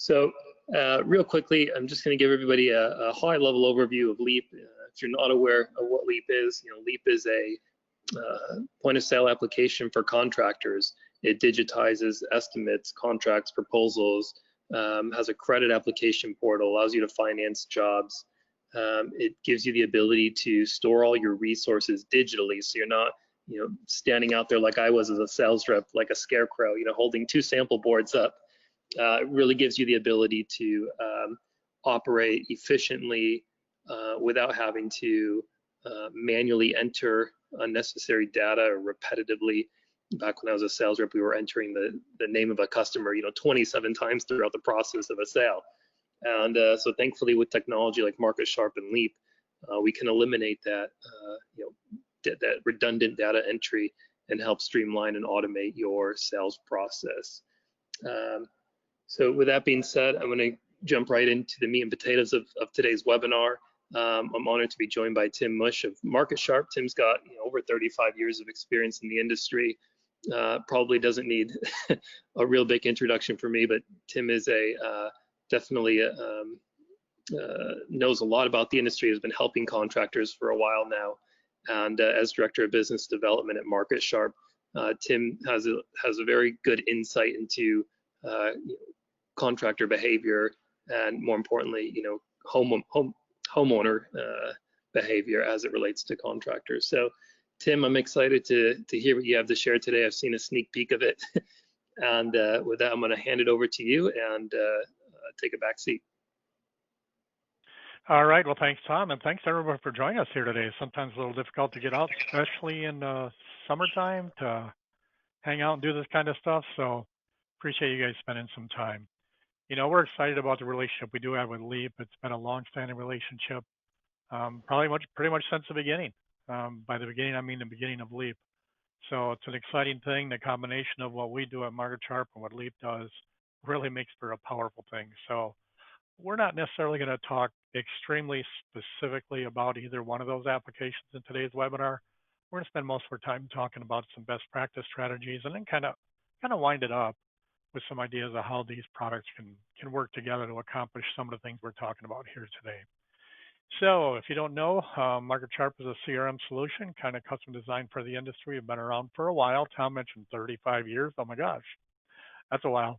So real quickly, I'm just going to give everybody a high-level overview of Leap. If you're not aware of what Leap is, Leap is a point-of-sale application for contractors. It digitizes estimates, contracts, proposals, has a credit application portal, allows you to finance jobs. It gives you the ability to store all your resources digitally, so you're not standing out there like I was as a sales rep, like a scarecrow, holding two sample boards up. It really gives you the ability to operate efficiently without having to manually enter unnecessary data or repetitively. Back when I was a sales rep, we were entering the name of a customer, 27 times throughout the process of a sale. And so thankfully with technology like Market Sharp and Leap, we can eliminate that, that redundant data entry and help streamline and automate your sales process. So with that being said, I'm going to jump right into the meat and potatoes of today's webinar. I'm honored to be joined by Tim Mush of Market Sharp. Tim's got over 35 years of experience in the industry. Probably doesn't need a real big introduction for me, but Tim is definitely knows a lot about the industry, has been helping contractors for a while now. And as Director of Business Development at Market Sharp, Tim has a very good insight into contractor behavior and, more importantly, homeowner behavior as it relates to contractors. So, Tim, I'm excited to hear what you have to share today. I've seen a sneak peek of it, and with that, I'm going to hand it over to you and take a back seat. All right. Well, thanks, Tom, and thanks everyone for joining us here today. Sometimes a little difficult to get out, especially in summertime, to hang out and do this kind of stuff. So appreciate you guys spending some time. We're excited about the relationship we do have with Leap. It's been a long-standing relationship, pretty much since the beginning. By the beginning, I mean the beginning of Leap. So it's an exciting thing. The combination of what we do at Market Sharp and what Leap does really makes for a powerful thing. So we're not necessarily going to talk extremely specifically about either one of those applications in today's webinar. We're going to spend most of our time talking about some best practice strategies and then kind of wind it up with some ideas of how these products can work together to accomplish some of the things we're talking about here today. So if you don't know, Market Sharp is a CRM solution, kind of custom designed for the industry. We've been around for a while. Tom mentioned 35 years. Oh my gosh, that's a while.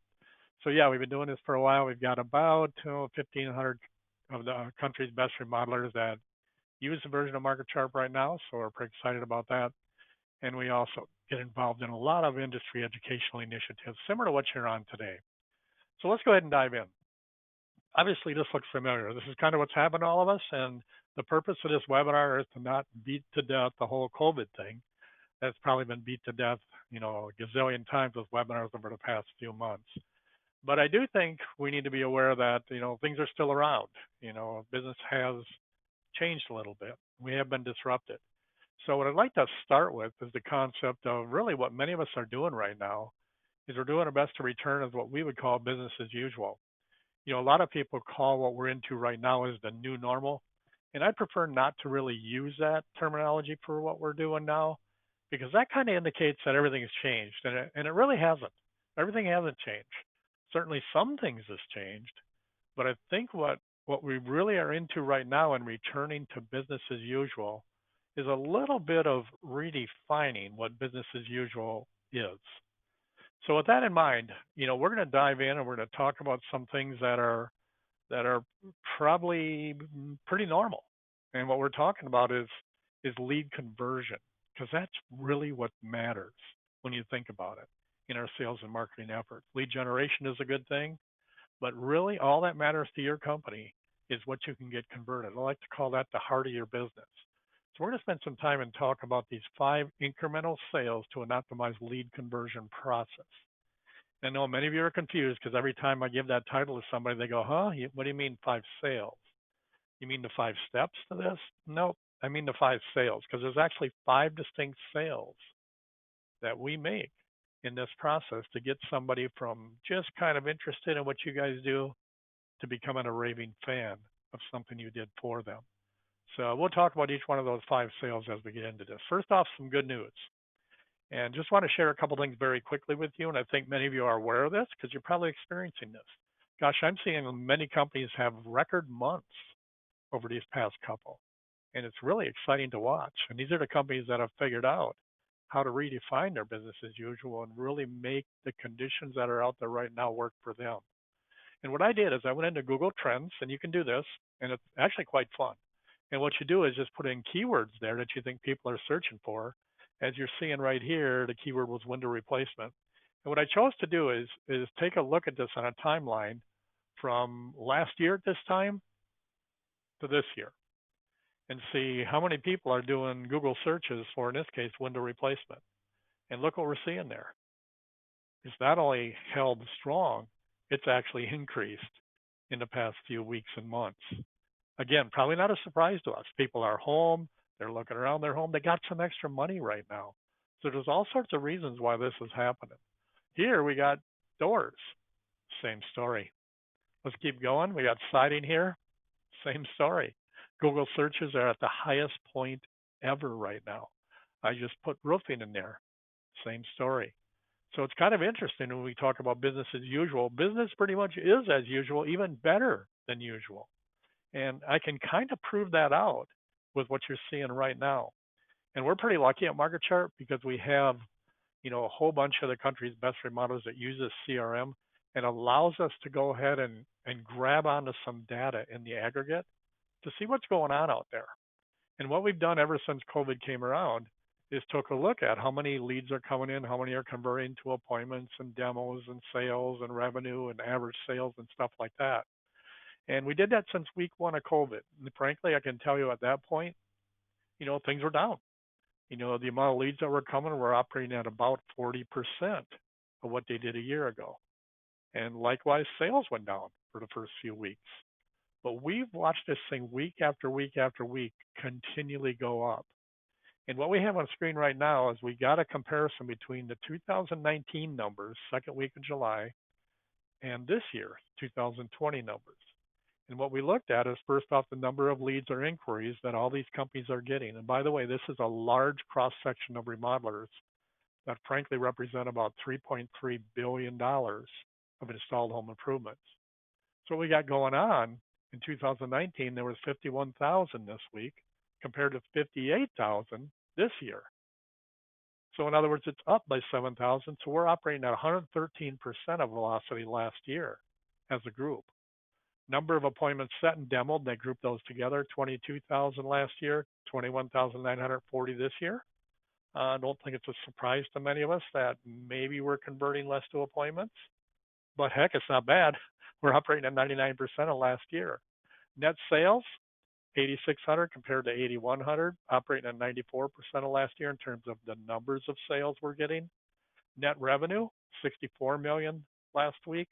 So yeah, we've been doing this for a while. We've got about 1,500 of the country's best remodelers that use the version of Market Sharp right now. So we're pretty excited about that. And we also get involved in a lot of industry educational initiatives similar to what you're on today. So let's go ahead and dive in. Obviously, this looks familiar. This is kind of what's happened to all of us. And the purpose of this webinar is to not beat to death the whole COVID thing. That's probably been beat to death, a gazillion times with webinars over the past few months. But I do think we need to be aware that, things are still around. Business has changed a little bit. We have been disrupted. So what I'd like to start with is the concept of really what many of us are doing right now is we're doing our best to return as what we would call business as usual. A lot of people call what we're into right now as the new normal. And I prefer not to really use that terminology for what we're doing now, because that kind of indicates that everything has changed. And it really hasn't. Everything hasn't changed. Certainly some things has changed, but I think what we really are into right now and returning to business as usual is a little bit of redefining what business as usual is. So with that in mind, we're going to dive in and we're going to talk about some things that are probably pretty normal. And what we're talking about is lead conversion, because that's really what matters when you think about it in our sales and marketing efforts. Lead generation is a good thing, but really all that matters to your company is what you can get converted. I like to call that the heart of your business. So we're going to spend some time and talk about these 5 incremental sales to an optimized lead conversion process. I know many of you are confused because every time I give that title to somebody, they go, huh? What do you mean 5 sales? You mean the 5 steps to this? No, I mean the 5 sales, because there's actually 5 distinct sales that we make in this process to get somebody from just kind of interested in what you guys do to becoming a raving fan of something you did for them. So we'll talk about each one of those 5 sales as we get into this. First off, some good news. And just want to share a couple things very quickly with you. And I think many of you are aware of this because you're probably experiencing this. gosh, I'm seeing many companies have record months over these past couple. And it's really exciting to watch. And these are the companies that have figured out how to redefine their business as usual and really make the conditions that are out there right now work for them. And what I did is I went into Google Trends, and you can do this, and it's actually quite fun. And what you do is just put in keywords there that you think people are searching for. As you're seeing right here, the keyword was window replacement. And what I chose to do is take a look at this on a timeline from last year at this time to this year and see how many people are doing Google searches for, in this case, window replacement. And look what we're seeing there. It's not only held strong, it's actually increased in the past few weeks and months. Again, probably not a surprise to us. People are home, they're looking around their home, they got some extra money right now. So there's all sorts of reasons why this is happening. Here we got doors, same story. Let's keep going. We got siding here, same story. Google searches are at the highest point ever right now. I just put roofing in there, same story. So it's kind of interesting when we talk about business as usual. Business pretty much is as usual, even better than usual. And I can kind of prove that out with what you're seeing right now. And we're pretty lucky at Market Chart because we have, a whole bunch of the country's best remodelers that use this CRM and allows us to go ahead and grab onto some data in the aggregate to see what's going on out there. And what we've done ever since COVID came around is took a look at how many leads are coming in, how many are converting to appointments and demos and sales and revenue and average sales and stuff like that. And we did that since week 1 of COVID. And frankly, I can tell you at that point, things were down. The amount of leads that were coming were operating at about 40% of what they did a year ago. And likewise, sales went down for the first few weeks. But we've watched this thing week after week after week continually go up. And what we have on screen right now is we got a comparison between the 2019 numbers, second week of July, and this year, 2020 numbers. And what we looked at is first off the number of leads or inquiries that all these companies are getting. And by the way, this is a large cross section of remodelers that frankly represent about $3.3 billion of installed home improvements. So what we got going on in 2019, there was 51,000 this week compared to 58,000 this year. So in other words, it's up by 7,000. So we're operating at 113% of velocity last year as a group. Number of appointments set and demoed, they grouped those together, 22,000 last year, 21,940 this year. I don't think it's a surprise to many of us that maybe we're converting less to appointments, but heck, it's not bad. We're operating at 99% of last year. Net sales, 8,600 compared to 8,100, operating at 94% of last year in terms of the numbers of sales we're getting. Net revenue, 64 million last week,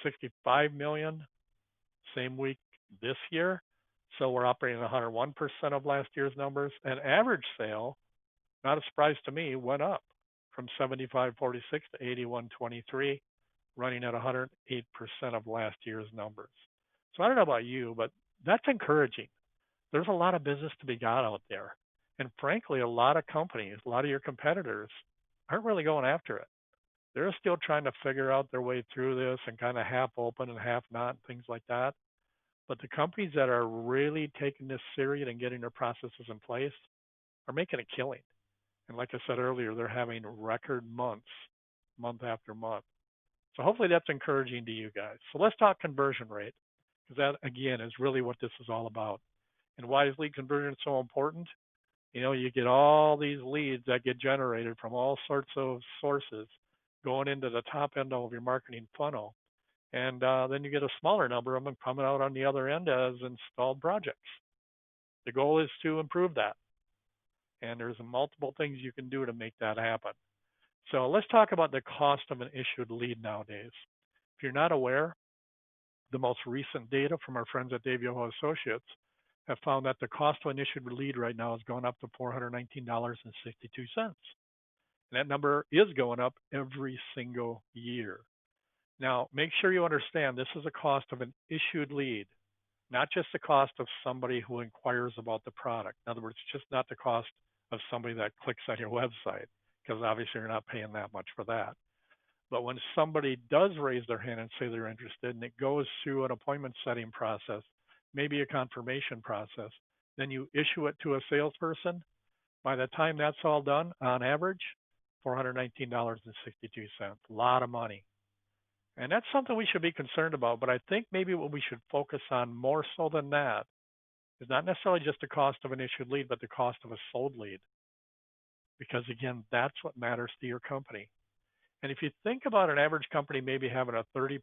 65 million same week this year. So we're operating at 101% of last year's numbers. And average sale, not a surprise to me, went up from 75.46 to 81.23, running at 108% of last year's numbers. So I don't know about you, but that's encouraging. There's a lot of business to be got out there. And frankly, a lot of companies, a lot of your competitors aren't really going after it. They're still trying to figure out their way through this and kind of half open and half not, and things like that. But the companies that are really taking this serious and getting their processes in place are making a killing. And like I said earlier, they're having record months, month after month. So hopefully that's encouraging to you guys. So let's talk conversion rate, because that, again, is really what this is all about. And why is lead conversion so important? You get all these leads that get generated from all sorts of sources going into the top end of your marketing funnel. And then you get a smaller number of them coming out on the other end as installed projects. The goal is to improve that. And there's multiple things you can do to make that happen. So let's talk about the cost of an issued lead nowadays. If you're not aware, the most recent data from our friends at Dave Yoho Associates have found that the cost of an issued lead right now has gone up to $419.62. And that number is going up every single year. Now, make sure you understand this is a cost of an issued lead, not just the cost of somebody who inquires about the product. In other words, just not the cost of somebody that clicks on your website, because obviously you're not paying that much for that. But when somebody does raise their hand and say they're interested and it goes through an appointment setting process, maybe a confirmation process, then you issue it to a salesperson. By the time that's all done, on average, $419.62. A lot of money. And that's something we should be concerned about. But I think maybe what we should focus on more so than that is not necessarily just the cost of an issued lead, but the cost of a sold lead. Because again, that's what matters to your company. And if you think about an average company maybe having a 30%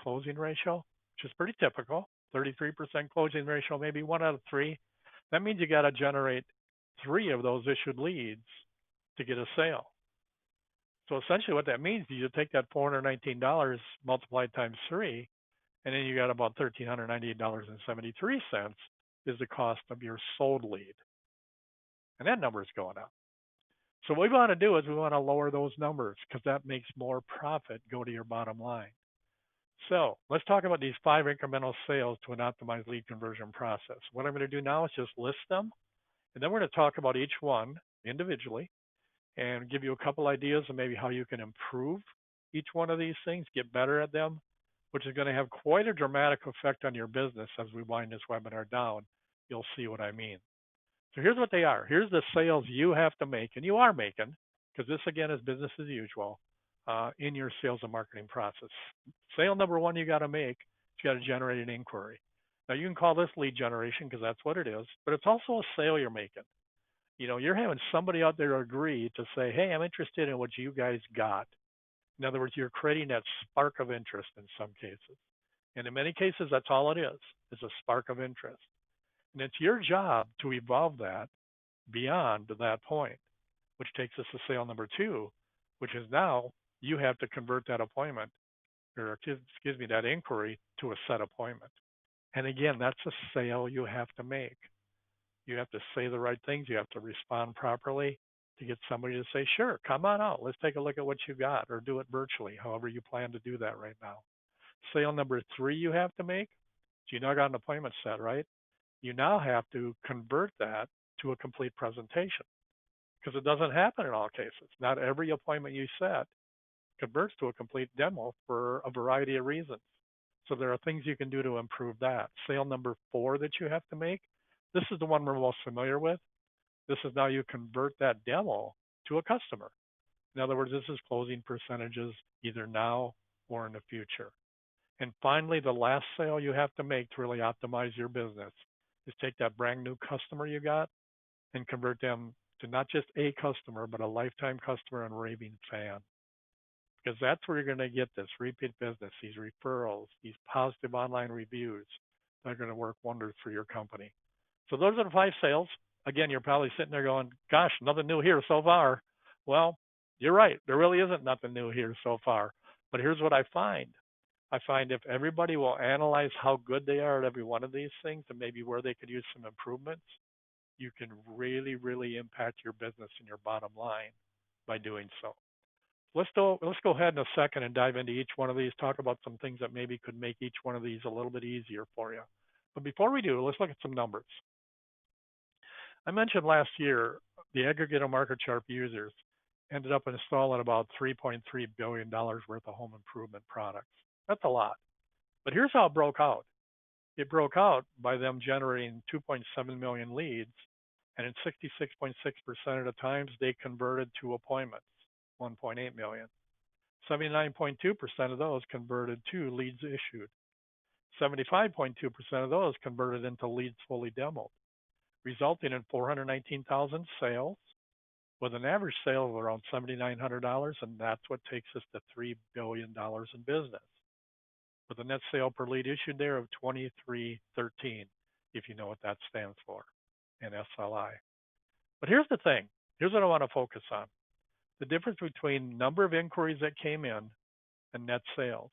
closing ratio, which is pretty typical, 33% closing ratio, maybe 1 out of 3, that means you got to generate 3 of those issued leads to get a sale. So essentially what that means is you take that $419 multiplied times 3, and then you got about $1,398.73 is the cost of your sold lead. And that number is going up. So what we want to do is we want to lower those numbers because that makes more profit go to your bottom line. So let's talk about these 5 incremental sales to an optimized lead conversion process. What I'm going to do now is just list them, and then we're going to talk about each one individually and give you a couple ideas of maybe how you can improve each one of these things, get better at them, which is going to have quite a dramatic effect on your business as we wind this webinar down. You'll see what I mean. So here's what they are. Here's the sales you have to make, and you are making, because this again is business as usual in your sales and marketing process. Sale number 1 you got to make, you got to generate an inquiry. Now you can call this lead generation because that's what it is, but it's also a sale you're making. You know, you're having somebody out there agree to say, hey, I'm interested in what you guys got. In other words, you're creating that spark of interest in some cases. And in many cases, that's all it is a spark of interest. And it's your job to evolve that beyond that point, which takes us to sale number 2, which is now you have to convert that appointment, or excuse me, that inquiry to a set appointment. And again, that's a sale you have to make. You have to say the right things. You have to respond properly to get somebody to say, sure, come on out. Let's take a look at what you got, or do it virtually, however you plan to do that right now. Sale number 3 you have to make. So you now got an appointment set, right? You now have to convert that to a complete presentation because it doesn't happen in all cases. Not every appointment you set converts to a complete demo for a variety of reasons. So there are things you can do to improve that. Sale number 4 that you have to make. This is the one we're most familiar with. This is now you convert that demo to a customer. In other words, this is closing percentages either now or in the future. And finally, the last sale you have to make to really optimize your business is take that brand new customer you got and convert them to not just a customer, but a lifetime customer and raving fan. Because that's where you're going to get this repeat business, these referrals, these positive online reviews that are going to work wonders for your company. So those are the 5 sales. Again, you're probably sitting there going, gosh, nothing new here so far. Well, you're right. There really isn't nothing new here so far. But here's what I find. I find if everybody will analyze how good they are at every one of these things and maybe where they could use some improvements, you can really, really impact your business and your bottom line by doing so. Let's go ahead in a second and dive into each one of these, talk about some things that maybe could make each one of these a little bit easier for you. But before we do, let's look at some numbers. I mentioned last year the aggregate of market sharp users ended up installing about $3.3 billion worth of home improvement products. That's a lot. But here's how it broke out. It broke out by them generating 2.7 million leads, and in 66.6% of the times they converted to appointments, 1.8 million. 79.2% of those converted to leads issued. 75.2% of those converted into leads fully demoed, resulting in 419,000 sales with an average sale of around $7,900, and that's what takes us to $3 billion in business, with a net sale per lead issued there of 2313, if you know what that stands for, in SLI. But here's the thing. Here's what I want to focus on. The difference between number of inquiries that came in and net sales.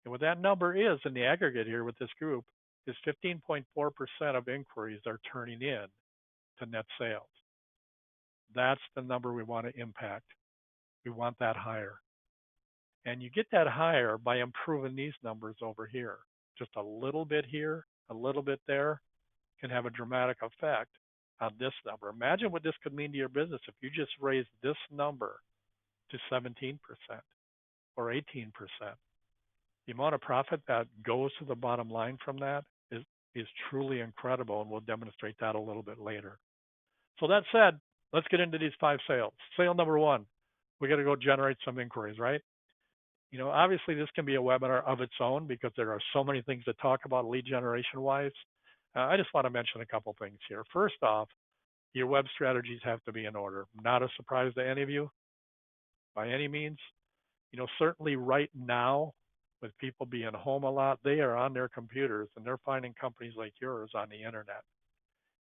And what that number is in the aggregate here with this group is 15.4% of inquiries are turning in to net sales. That's the number we want to impact. We want that higher. And you get that higher by improving these numbers over here. Just a little bit here, a little bit there can have a dramatic effect on this number. Imagine what this could mean to your business if you just raise this number to 17%. or 18%. The amount of profit that goes to the bottom line from that is truly incredible, and we'll demonstrate that a little bit later. So that said, let's get into these 5 sales. Sale number 1, we got to go generate some inquiries, right? Obviously this can be a webinar of its own because there are so many things to talk about lead generation wise. I just want to mention a couple things here. First off, your web strategies have to be in order. Not a surprise to any of you by any means. Certainly right now, with people being home a lot, they are on their computers and they're finding companies like yours on the internet.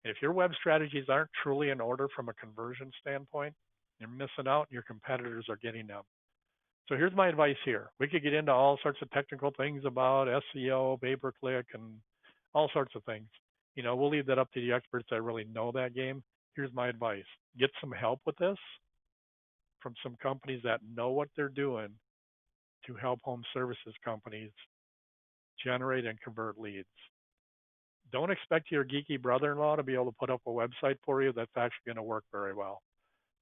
And if your web strategies aren't truly in order from a conversion standpoint, you're missing out and your competitors are getting them. So here's my advice here. We could get into all sorts of technical things about SEO, pay-per-click, and all sorts of things. We'll leave that up to the experts that really know that game. Here's my advice. Get some help with this from some companies that know what they're doing to help home services companies generate and convert leads. Don't expect your geeky brother-in-law to be able to put up a website for you that's actually going to work very well.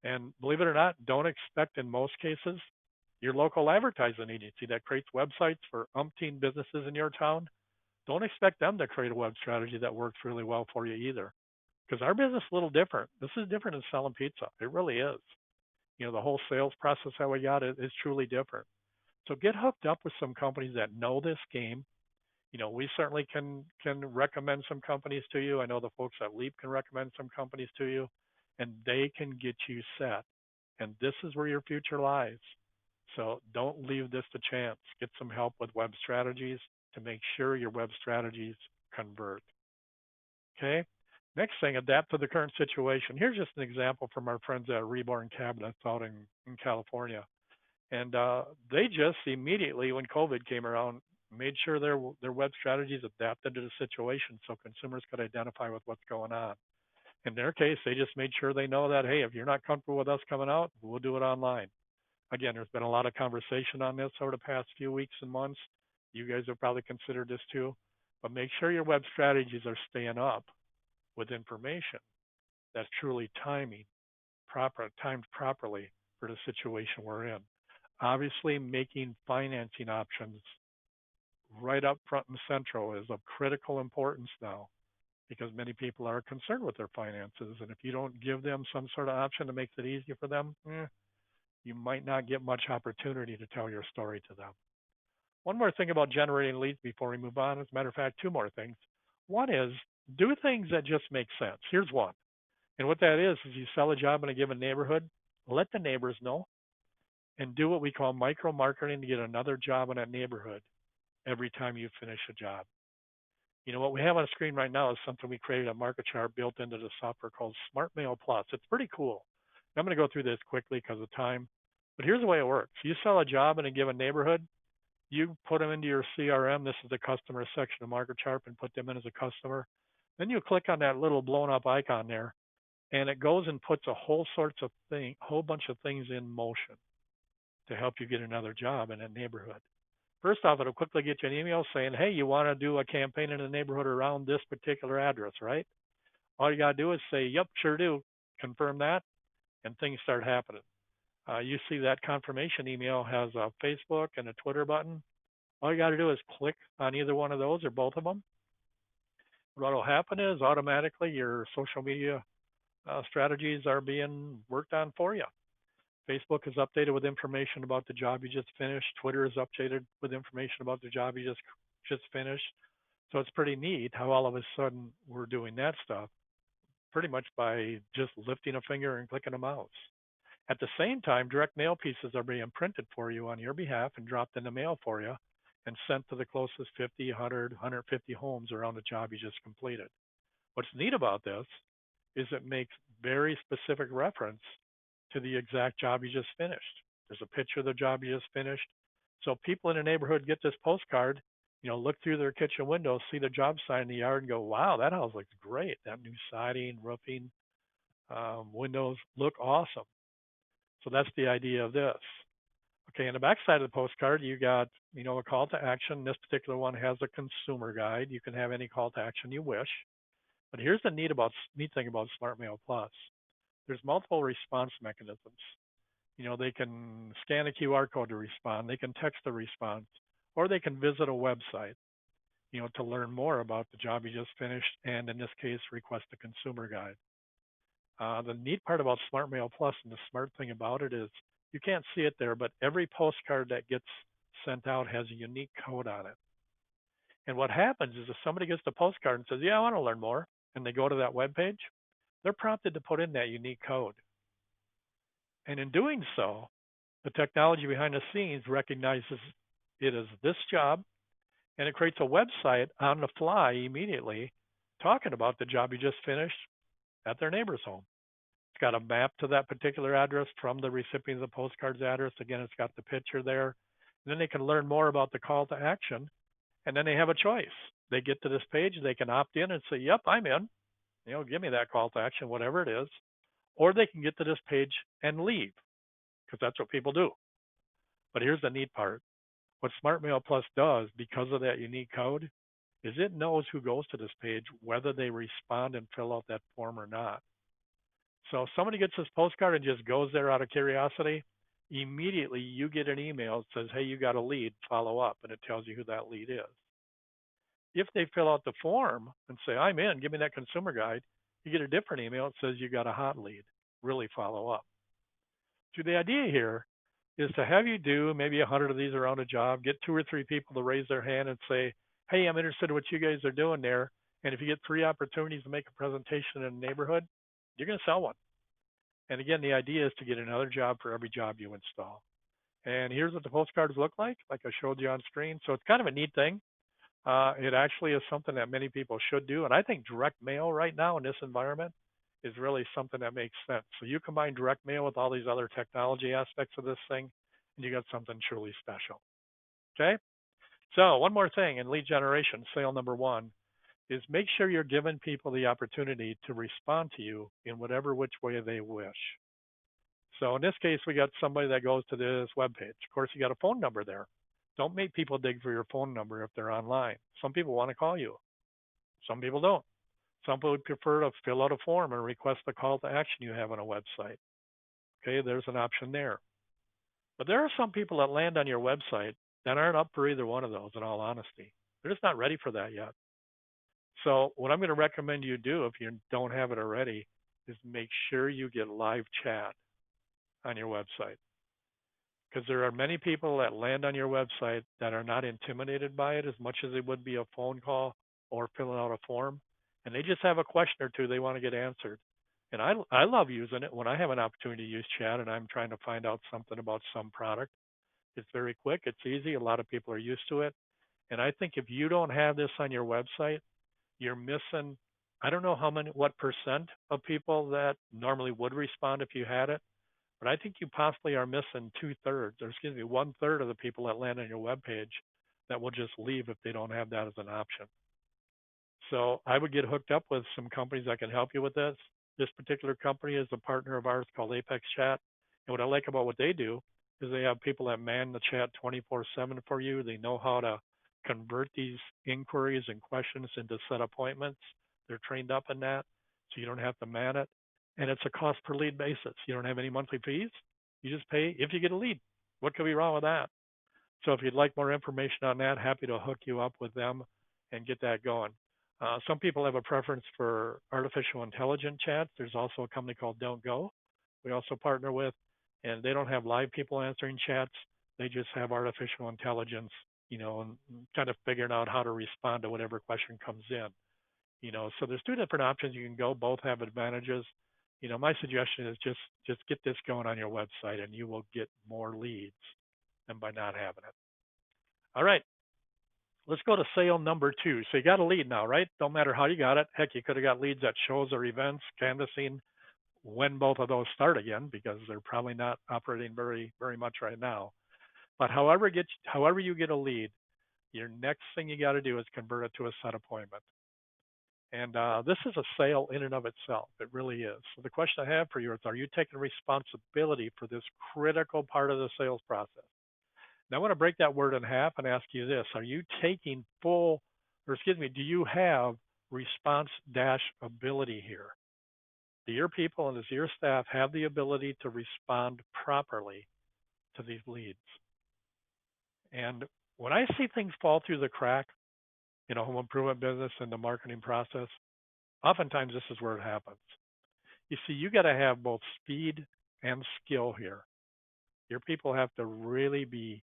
And believe it or not, don't expect in most cases your local advertising agency that creates websites for umpteen businesses in your town, don't expect them to create a web strategy that works really well for you either. Because our business is a little different. This is different than selling pizza. It really is. The whole sales process that we got is truly different. So get hooked up with some companies that know this game. We certainly can recommend some companies to you. I know the folks at Leap can recommend some companies to you, and they can get you set. And this is where your future lies. So don't leave this to chance. Get some help with web strategies to make sure your web strategies convert. Okay? Next thing, adapt to the current situation. Here's just an example from our friends at Reborn Cabinets out in California. And they just immediately, when COVID came around, made sure their web strategies adapted to the situation so consumers could identify with what's going on. In their case, they just made sure they know that, hey, if you're not comfortable with us coming out, we'll do it online. Again, there's been a lot of conversation on this over the past few weeks and months. You guys have probably considered this too. But make sure your web strategies are staying up with information that's truly timed properly for the situation we're in. Obviously, making financing options right up front and central is of critical importance now because many people are concerned with their finances. And if you don't give them some sort of option that makes it easier for them, you might not get much opportunity to tell your story to them. One more thing about generating leads before we move on. As a matter of fact, 2 more things. One is do things that just make sense. Here's one. And what that is you sell a job in a given neighborhood, let the neighbors know, and do what we call micro marketing to get another job in that neighborhood every time you finish a job. What we have on the screen right now is something we created at MarketChart built into the software called Smart Mail Plus. It's pretty cool. I'm going to go through this quickly because of time, but here's the way it works. You sell a job in a given neighborhood, you put them into your CRM. This is the customer section of MarketChart and put them in as a customer. Then you click on that little blown up icon there, and it goes and puts a whole bunch of things in motion to help you get another job in that neighborhood. First off, it'll quickly get you an email saying, hey, you want to do a campaign in the neighborhood around this particular address, right? All you got to do is say, yep, sure do. Confirm that, and things start happening. You see that confirmation email has a Facebook and a Twitter button. All you got to do is click on either one of those or both of them. What will happen is automatically your social media strategies are being worked on for you. Facebook is updated with information about the job you just finished. Twitter is updated with information about the job you just finished. So it's pretty neat how all of a sudden we're doing that stuff pretty much by just lifting a finger and clicking a mouse. At the same time, direct mail pieces are being printed for you on your behalf and dropped in the mail for you and sent to the closest 50, 100, 150 homes around the job you just completed. What's neat about this is it makes very specific reference to the exact job you just finished. There's a picture of the job you just finished. So people in the neighborhood get this postcard, look through their kitchen window, see the job sign in the yard and go, wow, that house looks great. That new siding, roofing, windows look awesome. So that's the idea of this. Okay, on the back side of the postcard, you got, a call to action. This particular one has a consumer guide. You can have any call to action you wish. But here's the neat thing about Smart Mail Plus. There's multiple response mechanisms. They can scan a QR code to respond, they can text a response, or they can visit a website, to learn more about the job you just finished, and in this case, request a consumer guide. The neat part about Smart Mail Plus and the smart thing about it is you can't see it there, but every postcard that gets sent out has a unique code on it. And what happens is if somebody gets the postcard and says, yeah, I want to learn more, and they go to that web page, they're prompted to put in that unique code. And in doing so, the technology behind the scenes recognizes it as this job, and it creates a website on the fly immediately talking about the job you just finished at their neighbor's home. It's got a map to that particular address from the recipient of the postcard's address. Again, it's got the picture there. And then they can learn more about the call to action, and then they have a choice. They get to this page, they can opt in and say, yep, I'm in. Give me that call to action, whatever it is. Or they can get to this page and leave, because that's what people do. But here's the neat part. What Smart Mail Plus does, because of that unique code, is it knows who goes to this page, whether they respond and fill out that form or not. So if somebody gets this postcard and just goes there out of curiosity, immediately you get an email that says, hey, you got a lead, follow up, and it tells you who that lead is. If they fill out the form and say, I'm in, give me that consumer guide, you get a different email that says you got a hot lead, really follow up. So the idea here is to have you do maybe 100 of these around a job, get 2 or 3 people to raise their hand and say, hey, I'm interested in what you guys are doing there. And if you get 3 opportunities to make a presentation in a neighborhood, you're going to sell one. And again, the idea is to get another job for every job you install. And here's what the postcards look like I showed you on screen. So it's kind of a neat thing. It actually is something that many people should do. And I think direct mail right now in this environment is really something that makes sense. So you combine direct mail with all these other technology aspects of this thing, and you got something truly special. Okay? So one more thing in lead generation, sale number 1, is make sure you're giving people the opportunity to respond to you in whatever which way they wish. So in this case, we got somebody that goes to this web page. Of course, you got a phone number there. Don't make people dig for your phone number if they're online. Some people want to call you. Some people don't. Some people would prefer to fill out a form and request the call to action you have on a website. Okay, there's an option there. But there are some people that land on your website that aren't up for either one of those, in all honesty. They're just not ready for that yet. So what I'm going to recommend you do if you don't have it already is make sure you get live chat on your website. Because there are many people that land on your website that are not intimidated by it as much as it would be a phone call or filling out a form. And they just have a question or two they want to get answered. And I love using it when I have an opportunity to use chat and I'm trying to find out something about some product. It's very quick. It's easy. A lot of people are used to it. And I think if you don't have this on your website, you're missing, I don't know what percent of people that normally would respond if you had it, but I think you possibly are missing 1/3 of the people that land on your webpage that will just leave if they don't have that as an option. So I would get hooked up with some companies that can help you with this. This particular company is a partner of ours called Apex Chat. And what I like about what they do is they have people that man the chat 24/7 for you. They know how to convert these inquiries and questions into set appointments. They're trained up in that, so you don't have to man it. And it's a cost per lead basis. You don't have any monthly fees. You just pay if you get a lead. What could be wrong with that? So if you'd like more information on that, happy to hook you up with them and get that going. Some people have a preference for artificial intelligence chats. There's also a company called Don't Go we also partner with, and they don't have live people answering chats. They just have artificial intelligence, and kind of figuring out how to respond to whatever question comes in. So there's 2 different options you can go. Both have advantages. My suggestion is just get this going on your website, and you will get more leads than by not having it. All right. Let's go to sale number 2. So you got a lead now, right? Don't matter how you got it. Heck, you could have got leads at shows or events, canvassing, when both of those start again, because they're probably not operating very, very much right now. But however you get a lead, your next thing you got to do is convert it to a set appointment. And this is a sale in and of itself. It really is. So the question I have for you is, are you taking responsibility for this critical part of the sales process? Now I want to break that word in half and ask you this. Are you taking do you have response dash ability here? Do your people and does your staff have the ability to respond properly to these leads? And when I see things fall through the crack, home improvement business and the marketing process, oftentimes this is where it happens. You see, you got to have both speed and skill here. Your people have to really be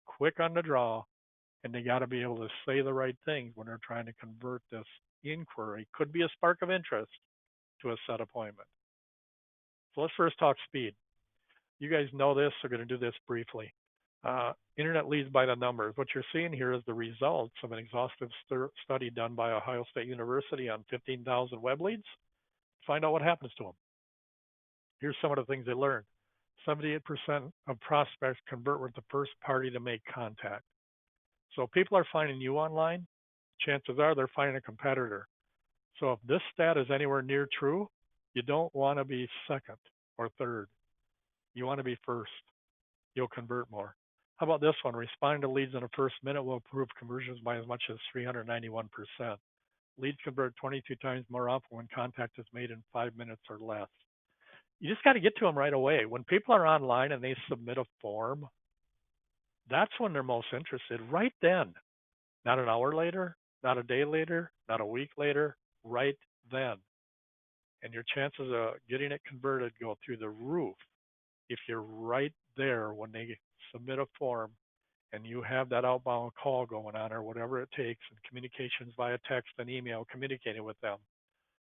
quick on the draw, and they got to be able to say the right things when they're trying to convert this inquiry. Could be a spark of interest to a set appointment. So let's first talk speed. You guys know this, so we're going to do this briefly. Internet leads by the numbers. What you're seeing here is the results of an exhaustive study done by Ohio State University on 15,000 web leads. Find out what happens to them. Here's some of the things they learned. 78% of prospects convert with the first party to make contact. So if people are finding you online, chances are they're finding a competitor. So if this stat is anywhere near true, you don't want to be second or third. You want to be first. You'll convert more. How about this one? Responding to leads in the first minute will improve conversions by as much as 391%. Leads convert 22 times more often when contact is made in 5 minutes or less. You just got to get to them right away. When people are online and they submit a form, that's when they're most interested, right then. Not an hour later, not a day later, not a week later, right then. And your chances of getting it converted go through the roof if you're right there when they submit a form and you have that outbound call going on or whatever it takes, and communications via text and email, communicating with them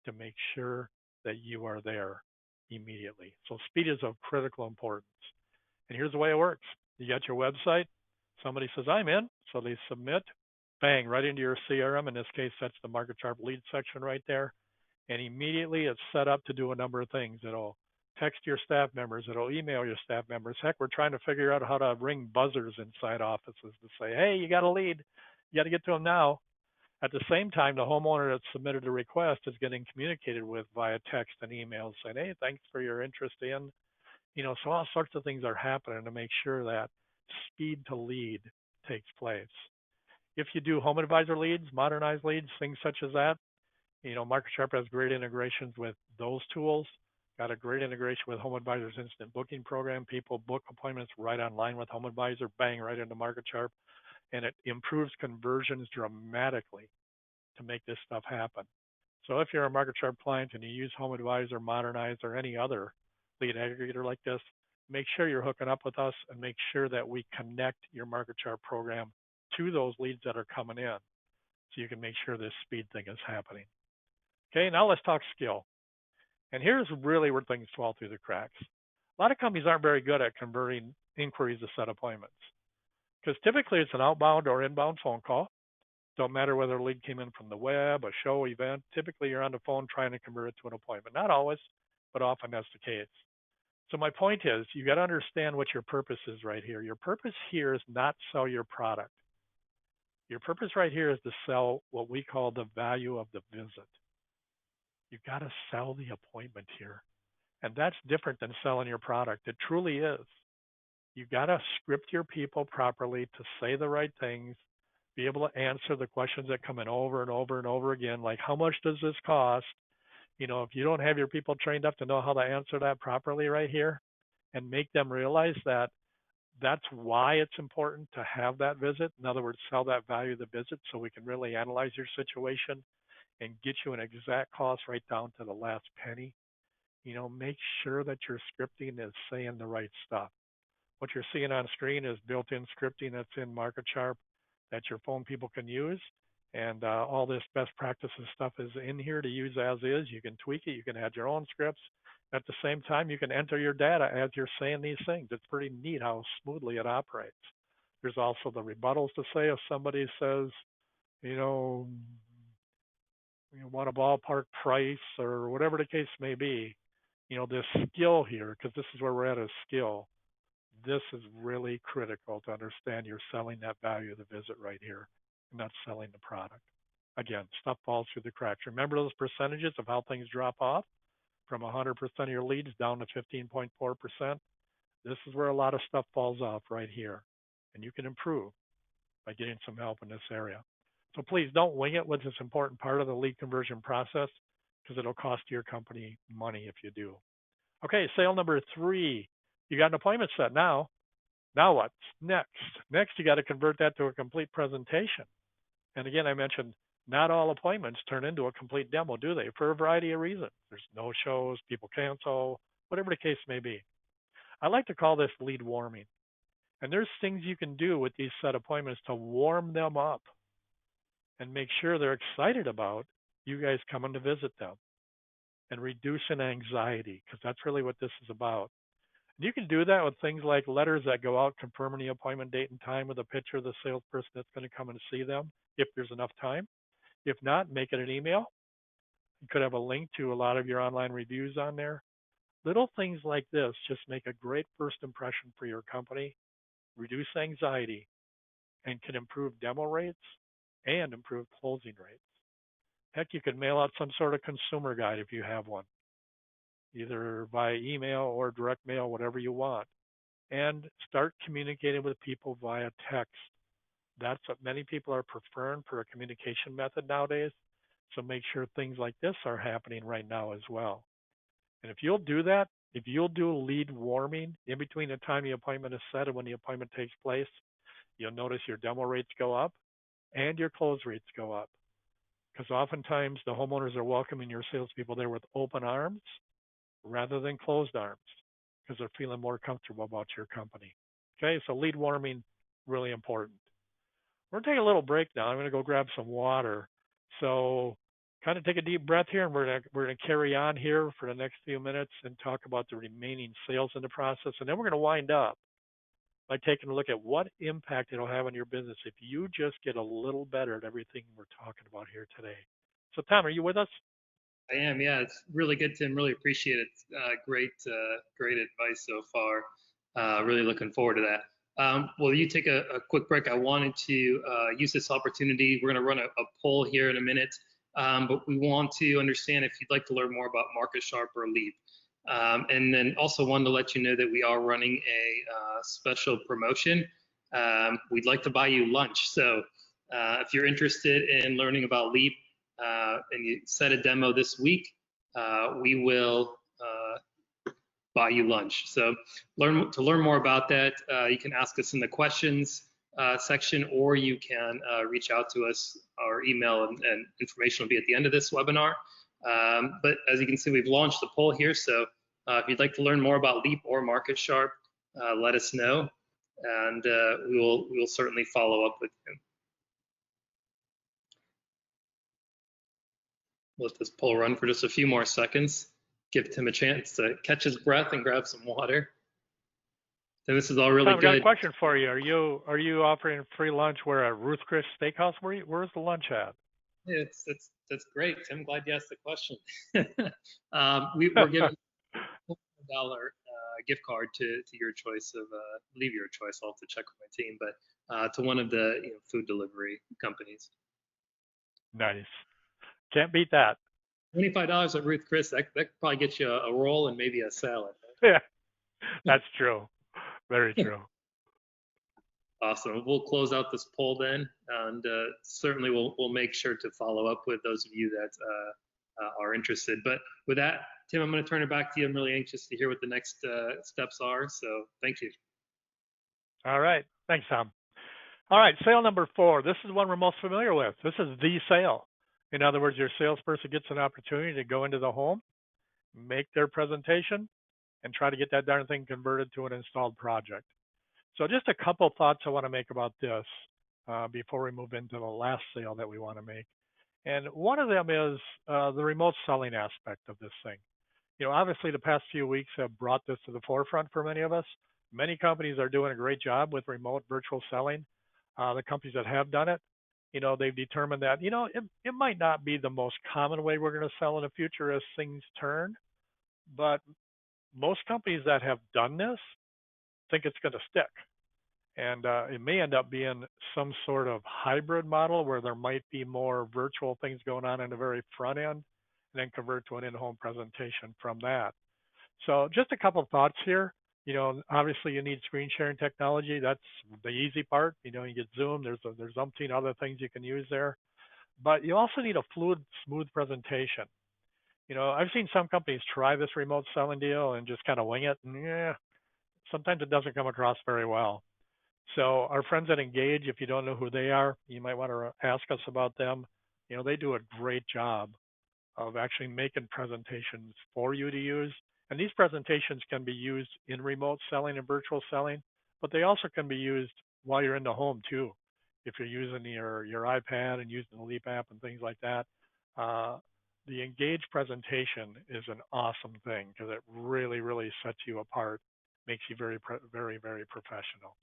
to make sure that you are there immediately. So speed is of critical importance. And here's the way it works. You got your website. Somebody says, I'm in. So they submit, bang, right into your CRM. In this case, that's the Market Sharp lead section right there. And immediately it's set up to do a number of things. It'll text your staff members. It'll email your staff members. Heck, we're trying to figure out how to ring buzzers inside offices to say, hey, you got a lead. You got to get to them now. At the same time, the homeowner that submitted the request is getting communicated with via text and emails saying, hey, thanks for your interest in, so all sorts of things are happening to make sure that speed to lead takes place. If you do home advisor leads, modernized leads, things such as that, Market Sharp has great integrations with those tools. Got a great integration with Home Advisor's instant booking program. People book appointments right online with Home Advisor, bang, right into Market Sharp. And it improves conversions dramatically to make this stuff happen. So if you're a Market Sharp client and you use Home Advisor, Modernize, or any other lead aggregator like this, make sure you're hooking up with us and make sure that we connect your Market Sharp program to those leads that are coming in so you can make sure this speed thing is happening. Okay, now let's talk skill. And here's really where things fall through the cracks. A lot of companies aren't very good at converting inquiries to set appointments because typically it's an outbound or inbound phone call. Don't matter whether a lead came in from the web, a show, event. Typically you're on the phone trying to convert it to an appointment. Not always, but often that's the case. So my point is you got to understand what your purpose is right here. Your purpose here is not sell your product. Your purpose right here is to sell what we call the value of the visit. You got to sell the appointment here. And that's different than selling your product. It truly is. You got to script your people properly to say the right things, be able to answer the questions that come in over and over and over again, like how much does this cost? If you don't have your people trained up to know how to answer that properly right here and make them realize that that's why it's important to have that visit. In other words, sell that value of the visit so we can really analyze your situation and get you an exact cost right down to the last penny. Make sure that your scripting is saying the right stuff. What you're seeing on screen is built-in scripting that's in Market Sharp that your phone people can use. And all this best practices stuff is in here to use as is. You can tweak it. You can add your own scripts. At the same time, you can enter your data as you're saying these things. It's pretty neat how smoothly it operates. There's also the rebuttals to say if somebody says, you want a ballpark price or whatever the case may be, this skill here, because this is where we're at, is skill. This is really critical to understand you're selling that value of the visit right here and not selling the product. Again, stuff falls through the cracks. Remember those percentages of how things drop off from 100% of your leads down to 15.4%? This is where a lot of stuff falls off right here. And you can improve by getting some help in this area. So please don't wing it with this important part of the lead conversion process, because it'll cost your company money if you do. Okay, sale number 3. You got an appointment set now. Now what's next? Next, you got to convert that to a complete presentation. And again, I mentioned not all appointments turn into a complete demo, do they? For a variety of reasons. There's no shows, people cancel, whatever the case may be. I like to call this lead warming. And there's things you can do with these set appointments to warm them up and make sure they're excited about you guys coming to visit them and reducing anxiety, because that's really what this is about. And you can do that with things like letters that go out confirming the appointment date and time with a picture of the salesperson that's going to come and see them if there's enough time. If not, make it an email. You could have a link to a lot of your online reviews on there. Little things like this just make a great first impression for your company, reduce anxiety, and can improve demo rates and improve closing rates. Heck, you could mail out some sort of consumer guide if you have one, either via email or direct mail, whatever you want, and start communicating with people via text. That's what many people are preferring for a communication method nowadays. So make sure things like this are happening right now as well. And if you'll do that, if you'll do lead warming in between the time the appointment is set and when the appointment takes place, you'll notice your demo rates go up and your close rates go up. Because oftentimes the homeowners are welcoming your salespeople there with open arms rather than closed arms because they're feeling more comfortable about your company. Okay, so lead warming, really important. We're going to take a little break now. I'm going to go grab some water. So kind of take a deep breath here, and we're going to carry on here for the next few minutes and talk about the remaining sales in the process. And then we're going to wind up by taking a look at what impact it'll have on your business if you just get a little better at everything we're talking about here today. So Tom, are you with us? I am, yeah. It's really good, Tim. Really appreciate it. Great advice so far. Really looking forward to that. Well, you take a quick break. I wanted to use this opportunity. We're going to run a poll here in a minute, but we want to understand if you'd like to learn more about Market Sharp or Leap. And then also wanted to let you know that we are running a special promotion. We'd like to buy you lunch. So if you're interested in learning about Leap and you set a demo this week, we will buy you lunch. So to learn more about that, you can ask us in the questions section, or you can reach out to us. Our email and information will be at the end of this webinar. But as you can see, we've launched the poll here. So if you'd like to learn more about Leap or Market Sharp, let us know, and we will certainly follow up with you. Let this poll run for just a few more seconds. Give Tim a chance to catch his breath and grab some water. And this is all really Tom, good. I've got a question for you. Are you offering free lunch where at Ruth Chris Steakhouse? Where's the lunch at? Yeah, that's great, Tim. Glad you asked the question. We're giving $1 gift card to your choice of leave your choice. I'll have to check with my team, but to one of the food delivery companies. Nice. Can't beat that. $25 at Ruth Chris. That could probably get you a roll and maybe a salad. Yeah, that's true. Very true. Awesome. We'll close out this poll then, and certainly we'll make sure to follow up with those of you that are interested. But with that, Tim, I'm going to turn it back to you. I'm really anxious to hear what the next steps are. So thank you. All right. Thanks, Tom. All right. Sale number 4. This is one we're most familiar with. This is the sale. In other words, your salesperson gets an opportunity to go into the home, make their presentation, and try to get that darn thing converted to an installed project. So just a couple thoughts I want to make about this before we move into the last sale that we want to make. And one of them is the remote selling aspect of this thing. Obviously the past few weeks have brought this to the forefront for many of us. Many companies are doing a great job with remote virtual selling. The companies that have done it, they've determined that, it might not be the most common way we're going to sell in the future as things turn, but most companies that have done this think it's going to stick. And it may end up being some sort of hybrid model where there might be more virtual things going on in the very front end and then convert to an in-home presentation from that. So just a couple of thoughts here. Obviously you need screen sharing technology. That's the easy part. You get Zoom. There's umpteen other things you can use there. But you also need a fluid, smooth presentation. I've seen some companies try this remote selling deal and just kind of wing it, and yeah, sometimes it doesn't come across very well. So our friends at Engage, if you don't know who they are, you might want to ask us about them. They do a great job of actually making presentations for you to use. And these presentations can be used in remote selling and virtual selling, but they also can be used while you're in the home too. If you're using your iPad and using the Leap app and things like that, uh, the Engage presentation is an awesome thing because it really, really sets you apart, makes you very, very professional.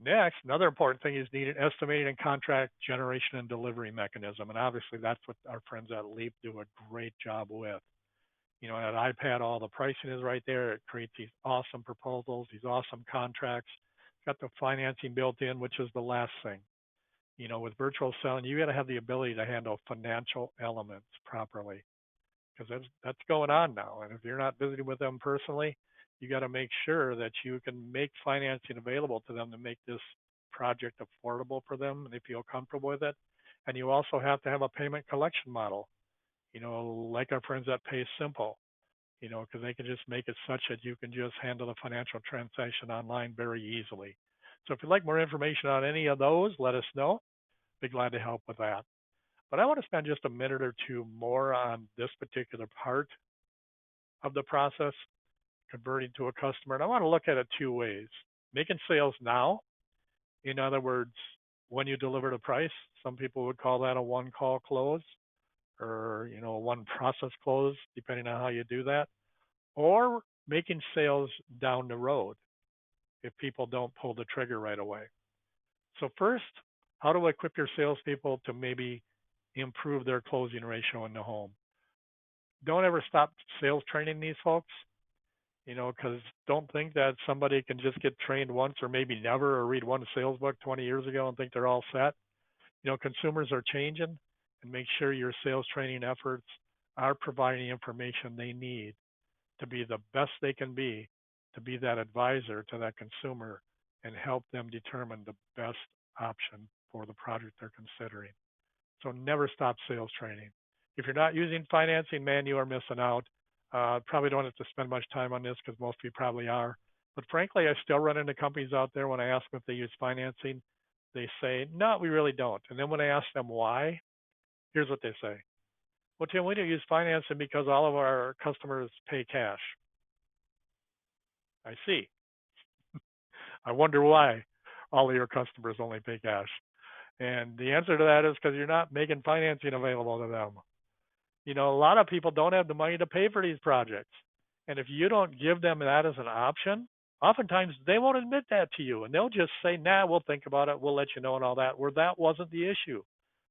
Next, another important thing is needed estimating and contract generation and delivery mechanism. And obviously that's what our friends at Leap do a great job with. At iPad, all the pricing is right there. It creates these awesome proposals, these awesome contracts. It's got the financing built in, which is the last thing. With virtual selling, you got to have the ability to handle financial elements properly because that's going on now. And if you're not visiting with them personally, you got to make sure that you can make financing available to them to make this project affordable for them and they feel comfortable with it. And you also have to have a payment collection model, like our friends at Pay Simple, because they can just make it such that you can just handle the financial transaction online very easily. So if you'd like more information on any of those, let us know. Be glad to help with that. But I want to spend just a minute or two more on this particular part of the process, converting to a customer. And I want to look at it two ways. Making sales now, in other words, when you deliver the price, some people would call that a one call close or, a one process close, depending on how you do that, or making sales down the road if people don't pull the trigger right away. So first, how to equip your salespeople to maybe improve their closing ratio in the home. Don't ever stop sales training these folks, because don't think that somebody can just get trained once or maybe never or read one sales book 20 years ago and think they're all set. Consumers are changing, and make sure your sales training efforts are providing the information they need to be the best they can be, to be that advisor to that consumer and help them determine the best option for the project they're considering. So never stop sales training. If you're not using financing, man, you are missing out. Probably don't have to spend much time on this because most of you probably are. But frankly, I still run into companies out there when I ask them if they use financing, they say, no, we really don't. And then when I ask them why, here's what they say. Well, Tim, we don't use financing because all of our customers pay cash. I see. I wonder why all of your customers only pay cash. And the answer to that is because you're not making financing available to them. A lot of people don't have the money to pay for these projects. And if you don't give them that as an option, oftentimes they won't admit that to you. And they'll just say, nah, we'll think about it. We'll let you know and all that, where that wasn't the issue.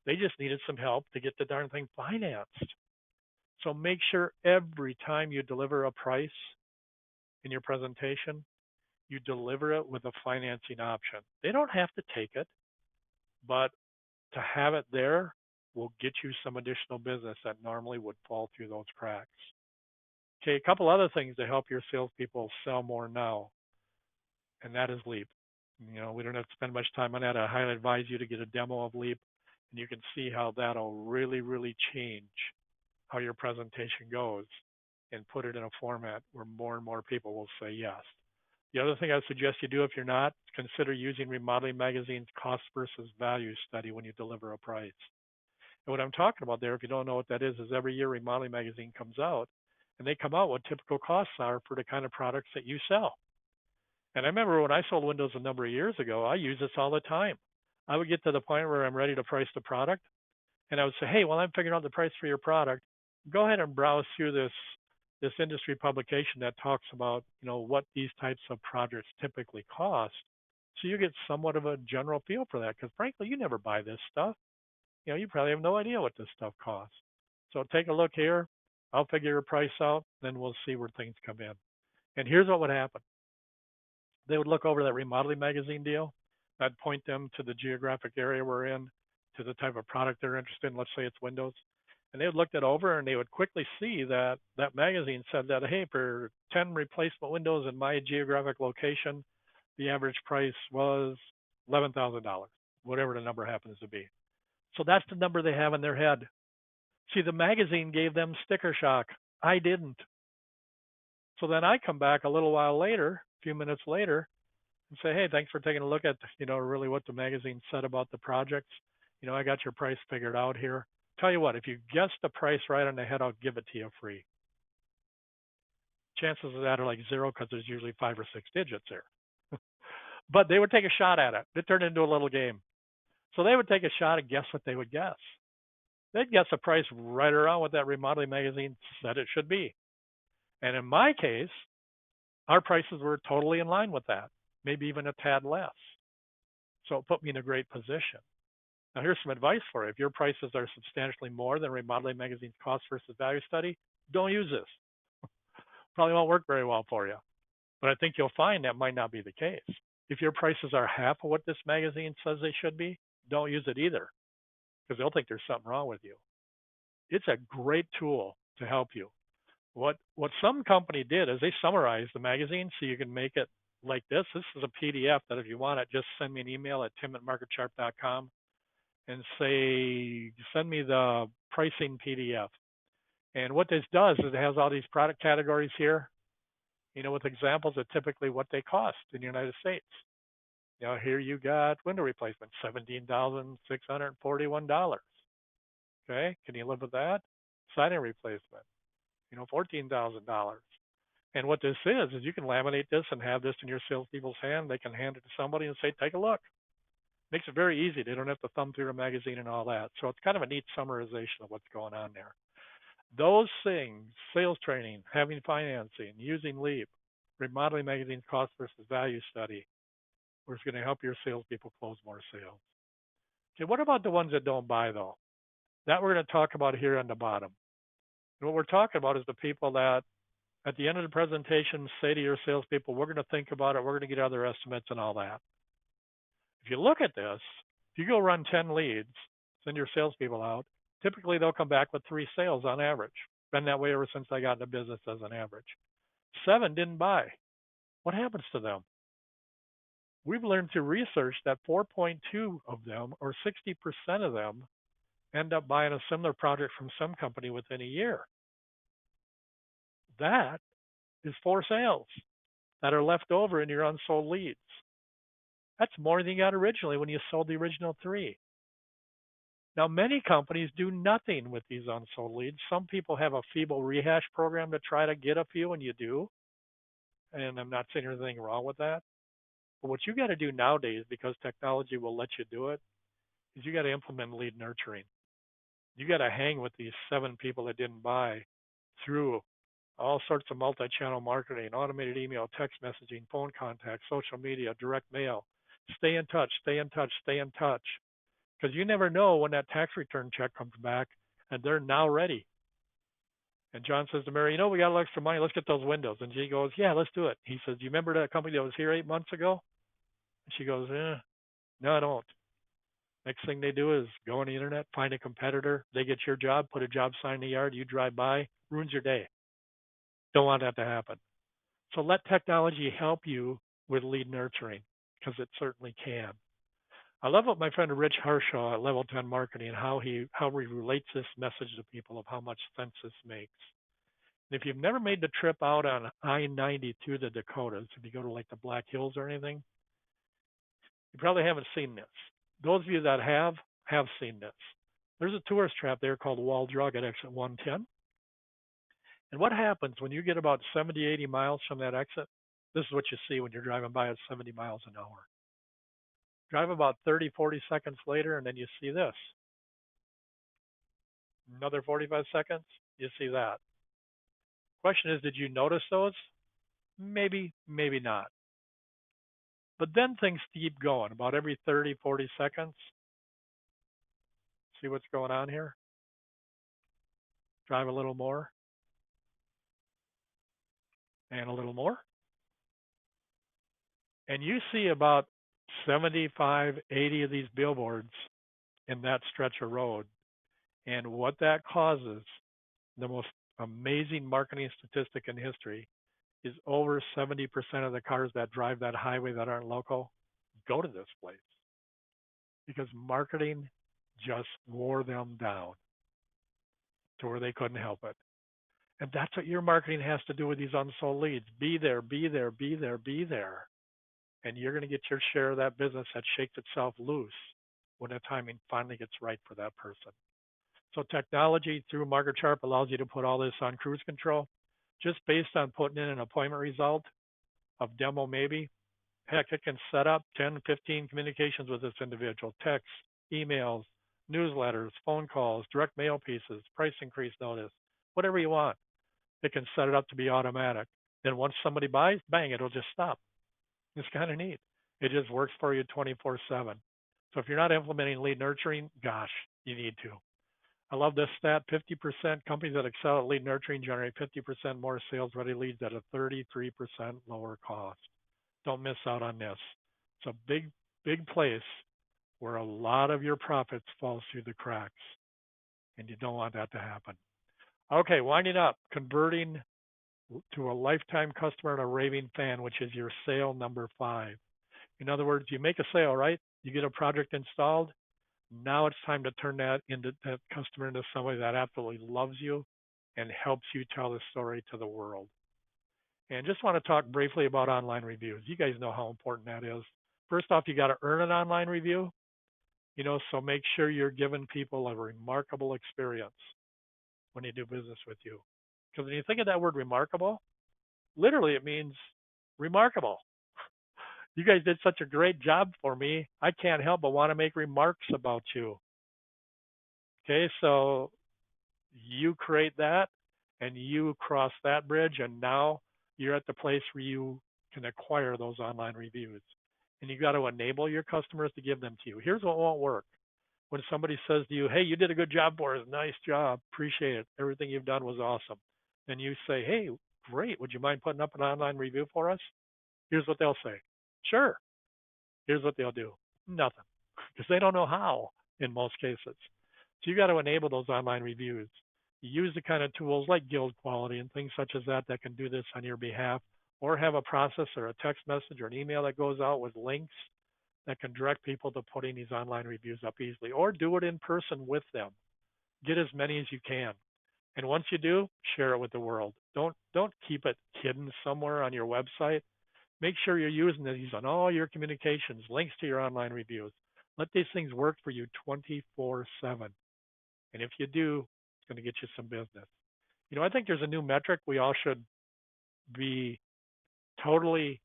They just needed some help to get the darn thing financed. So make sure every time you deliver a price in your presentation, you deliver it with a financing option. They don't have to take it, but to have it there will get you some additional business that normally would fall through those cracks. Okay, a couple other things to help your salespeople sell more now, and that is Leap. We don't have to spend much time on that. I highly advise you to get a demo of Leap, and you can see how that'll really, really change how your presentation goes and put it in a format where more and more people will say yes. The other thing I suggest you do if you're not, consider using Remodeling Magazine's cost versus value study when you deliver a price. And what I'm talking about there, if you don't know what that is every year Remodeling Magazine comes out, and they come out what typical costs are for the kind of products that you sell. And I remember when I sold windows a number of years ago, I use this all the time. I would get to the point where I'm ready to price the product, and I would say, hey, while I'm figuring out the price for your product, go ahead and browse through this industry publication that talks about, what these types of projects typically cost. So you get somewhat of a general feel for that, because frankly, you never buy this stuff. You probably have no idea what this stuff costs. So take a look here. I'll figure your price out, then we'll see where things come in. And here's what would happen. They would look over that Remodeling Magazine deal. That'd point them to the geographic area we're in, to the type of product they're interested in. Let's say it's windows. And they would look that over and they would quickly see that that magazine said that, hey, for 10 replacement windows in my geographic location, the average price was $11,000, whatever the number happens to be. So that's the number they have in their head. See, the magazine gave them sticker shock. I didn't. So then I come back a little while later, a few minutes later, and say, hey, thanks for taking a look at, really what the magazine said about the projects. I got your price figured out here. Tell you what, if you guess the price right on the head, I'll give it to you free. Chances of that are like zero because there's usually 5 or 6 digits there. But they would take a shot at it. It turned into a little game. So they would take a shot and guess what they would guess. They'd guess a price right around what that remodeling magazine said it should be. And in my case, our prices were totally in line with that, maybe even a tad less. So it put me in a great position. Now here's some advice for you. If your prices are substantially more than remodeling magazine's cost versus value study, don't use this. Probably won't work very well for you. But I think you'll find that might not be the case. If your prices are half of what this magazine says they should be, don't use it either, because they'll think there's something wrong with you. It's a great tool to help you. What some company did is they summarized the magazine so you can make it like this. This is a PDF that if you want it, just send me an email at tim@marketcharp.com and say, send me the pricing PDF. And what this does is it has all these product categories here, with examples of typically what they cost in the United States. Here you got window replacement, $17,641. Okay, can you live with that? Siding replacement, $14,000. And what this is you can laminate this and have this in your salespeople's hand. They can hand it to somebody and say, take a look. Makes it very easy. They don't have to thumb through a magazine and all that. So it's kind of a neat summarization of what's going on there. Those things, sales training, having financing, using Leap, remodeling magazine's cost versus value study, is going to help your salespeople close more sales. Okay, what about the ones that don't buy though? That we're going to talk about here on the bottom. And what we're talking about is the people that at the end of the presentation say to your salespeople, we're going to think about it, we're going to get other estimates and all that. If you look at this, if you go run 10 leads, send your salespeople out, typically they'll come back with 3 sales on average. Been that way ever since I got into business as an average. 7 didn't buy. What happens to them? We've learned through research that 4.2 of them, or 60% of them, end up buying a similar project from some company within a year. That is 4 sales that are left over in your unsold leads. That's more than you got originally when you sold the original 3. Now, many companies do nothing with these unsold leads. Some people have a feeble rehash program to try to get a few, and you do. And I'm not saying there's anything wrong with that. But what you got to do nowadays, because technology will let you do it, is you got to implement lead nurturing. You got to hang with these 7 people that didn't buy through all sorts of multi-channel marketing, automated email, text messaging, phone contact, social media, direct mail. Stay in touch, stay in touch, stay in touch. Because you never know when that tax return check comes back and they're now ready. And John says to Mary, we got a little extra money. Let's get those windows. And she goes, yeah, let's do it. He says, do you remember that company that was here 8 months ago? And she goes, no, I don't. Next thing they do is go on the internet, find a competitor. They get your job, put a job sign in the yard. You drive by, ruins your day. Don't want that to happen. So let technology help you with lead nurturing, because it certainly can. I love what my friend Rich Harshaw at Level 10 Marketing, how he relates this message to people of how much sense this makes. And if you've never made the trip out on I-90 through the Dakotas, if you go to like the Black Hills or anything, you probably haven't seen this. Those of you that have seen this. There's a tourist trap there called Wall Drug at exit 110. And what happens when you get about 70, 80 miles from that exit? This is what you see when you're driving by at 70 miles an hour. Drive about 30, 40 seconds later, and then you see this. Another 45 seconds, you see that. Question is, did you notice those? Maybe, maybe not. But then things keep going about every 30, 40 seconds. See what's going on here? Drive a little more. And a little more. And you see about 75, 80 of these billboards in that stretch of road. And what that causes, the most amazing marketing statistic in history, is over 70% of the cars that drive that highway that aren't local go to this place. Because marketing just wore them down. to where they couldn't help it. And that's what your marketing has to do with these unsold leads. Be there, be there, be there, be there. And you're going to get your share of that business that shakes itself loose when the timing finally gets right for that person. So technology through MarketSharp allows you to put all this on cruise control just based on putting in an appointment result of demo maybe. Heck, it can set up 10, 15 communications with this individual, texts, emails, newsletters, phone calls, direct mail pieces, price increase notice, whatever you want. It can set it up to be automatic. Then once somebody buys, bang, it'll just stop. It's kind of neat. It just works for you 24/7. So if you're not implementing lead nurturing, gosh, you need to. I love this stat. 50% companies that excel at lead nurturing generate 50% more sales ready leads at a 33% lower cost. Don't miss out on this. It's a big, big place where a lot of your profits fall through the cracks, and you don't want that to happen. Okay, winding up, converting to a lifetime customer and a raving fan, which is your sale number 5. In other words, you make a sale, right? You get a project installed. Now it's time to turn that customer into somebody that absolutely loves you and helps you tell the story to the world. And just want to talk briefly about online reviews. You guys know how important that is. First off, you got to earn an online review, so make sure you're giving people a remarkable experience when they do business with you. Because when you think of that word remarkable, literally it means remarkable. You guys did such a great job for me. I can't help but want to make remarks about you. Okay, so you create that and you cross that bridge, and now you're at the place where you can acquire those online reviews. And you got to enable your customers to give them to you. Here's what won't work. When somebody says to you, hey, you did a good job for us, nice job, appreciate it, everything you've done was awesome. Then you say, hey, great, would you mind putting up an online review for us? Here's what they'll say. Sure. Here's what they'll do. Nothing. Because they don't know how in most cases. So you got to enable those online reviews. You use the kind of tools like Guild Quality and things such as that can do this on your behalf, or have a process or a text message or an email that goes out with links that can direct people to putting these online reviews up easily, or do it in person with them. Get as many as you can. And once you do, share it with the world. Don't keep it hidden somewhere on your website. Make sure you're using these on all your communications, links to your online reviews. Let these things work for you 24/7. And if you do, it's going to get you some business. I think there's a new metric we all should be totally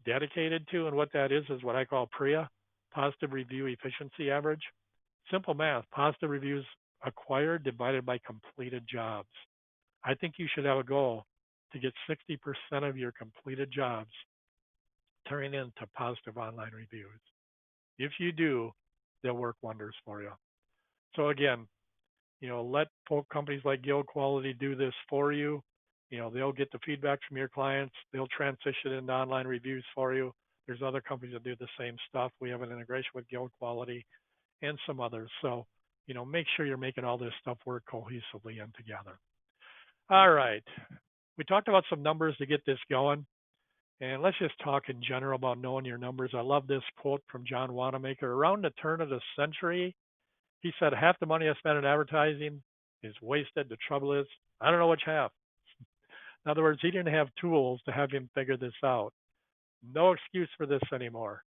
dedicated to, and what that is what I call PREA, Positive Review Efficiency Average. Simple math, positive reviews acquired divided by completed jobs. I think you should have a goal to get 60% of your completed jobs turning into positive online reviews. If you do, they'll work wonders for you. So again, let companies like Guild Quality do this for you. They'll get the feedback from your clients. They'll transition into online reviews for you. There's other companies that do the same stuff. We have an integration with Guild Quality and some others. So, make sure you're making all this stuff work cohesively and together. All right. We talked about some numbers to get this going. And let's just talk in general about knowing your numbers. I love this quote from John Wanamaker. Around the turn of the century, he said, half the money I spent in advertising is wasted. The trouble is, I don't know which half. In other words, he didn't have tools to have him figure this out. No excuse for this anymore,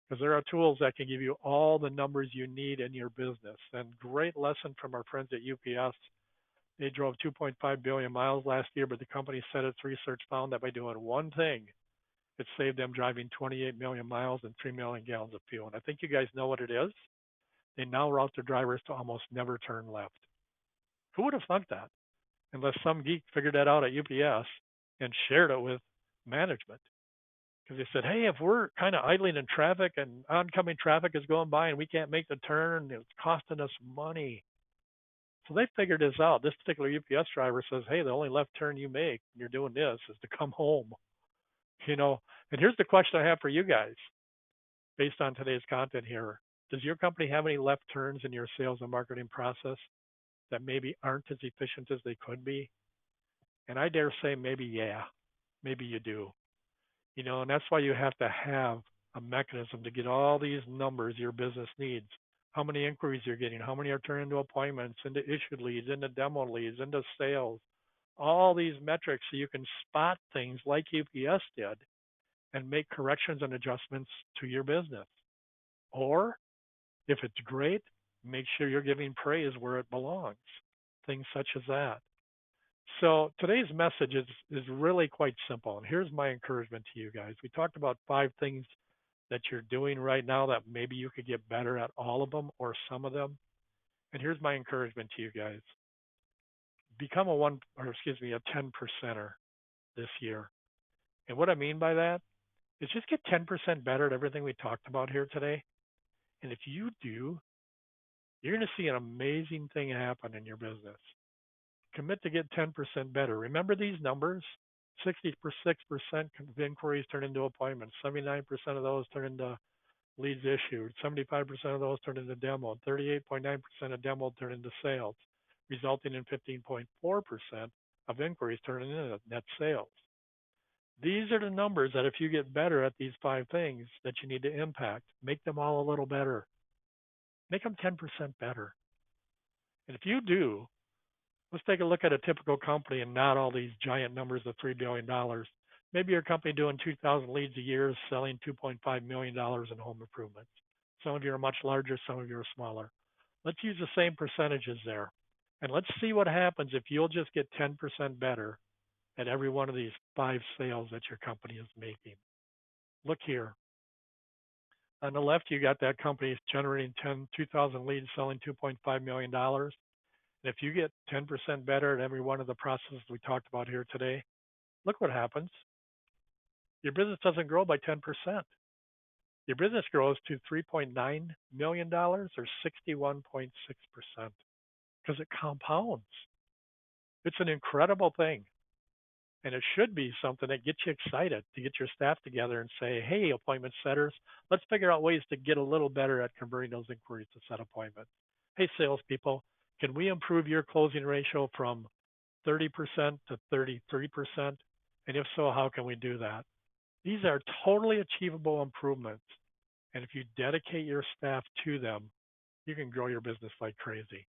because there are tools that can give you all the numbers you need in your business. And great lesson from our friends at UPS. They drove 2.5 billion miles last year, but the company said its research found that by doing one thing, it saved them driving 28 million miles and 3 million gallons of fuel. And I think you guys know what it is. They now route their drivers to almost never turn left. Who would have thought that? Unless some geek figured that out at UPS and shared it with management. Because they said, hey, if we're kind of idling in traffic and oncoming traffic is going by and we can't make the turn, it's costing us money. So they figured this out. This particular UPS driver says, hey, the only left turn you make when you're doing this is to come home. And here's the question I have for you guys based on today's content here. Does your company have any left turns in your sales and marketing process that maybe aren't as efficient as they could be? And I dare say maybe you do. And that's why you have to have a mechanism to get all these numbers your business needs how many inquiries you're getting, how many are turned into appointments, into issued leads, into demo leads, into sales, all these metrics so you can spot things like UPS did and make corrections and adjustments to your business. Or if it's great, make sure you're giving praise where it belongs, things such as that. So today's message is really quite simple. And here's my encouragement to you guys. We talked about 5 things that you're doing right now that maybe you could get better at all of them or some of them. And here's my encouragement to you guys. Become a 10 percenter this year. And what I mean by that is just get 10% better at everything we talked about here today. And if you do, you're going to see an amazing thing happen in your business. Commit to get 10% better. Remember these numbers? 66% of inquiries turn into appointments. 79% of those turn into leads issued. 75% of those turn into demo. 38.9% of demo turn into sales, resulting in 15.4% of inquiries turning into net sales. These are the numbers that if you get better at these 5 things that you need to impact, make them all a little better. Make them 10% better. And if you do, let's take a look at a typical company and not all these giant numbers of $3 billion. Maybe your company doing 2,000 leads a year, selling $2.5 million in home improvements. Some of you are much larger, some of you are smaller. Let's use the same percentages there. And let's see what happens if you'll just get 10% better at every one of these 5 sales that your company is making. Look here. On the left, you got that company generating 2,000 leads, selling $2.5 million. And if you get 10% better at every one of the processes we talked about here today, look what happens. Your business doesn't grow by 10%. Your business grows to $3.9 million or 61.6% because it compounds. It's an incredible thing. And it should be something that gets you excited to get your staff together and say, hey, appointment setters, let's figure out ways to get a little better at converting those inquiries to set appointments. Hey, salespeople, can we improve your closing ratio from 30% to 33%? And if so, how can we do that? These are totally achievable improvements. And if you dedicate your staff to them, you can grow your business like crazy.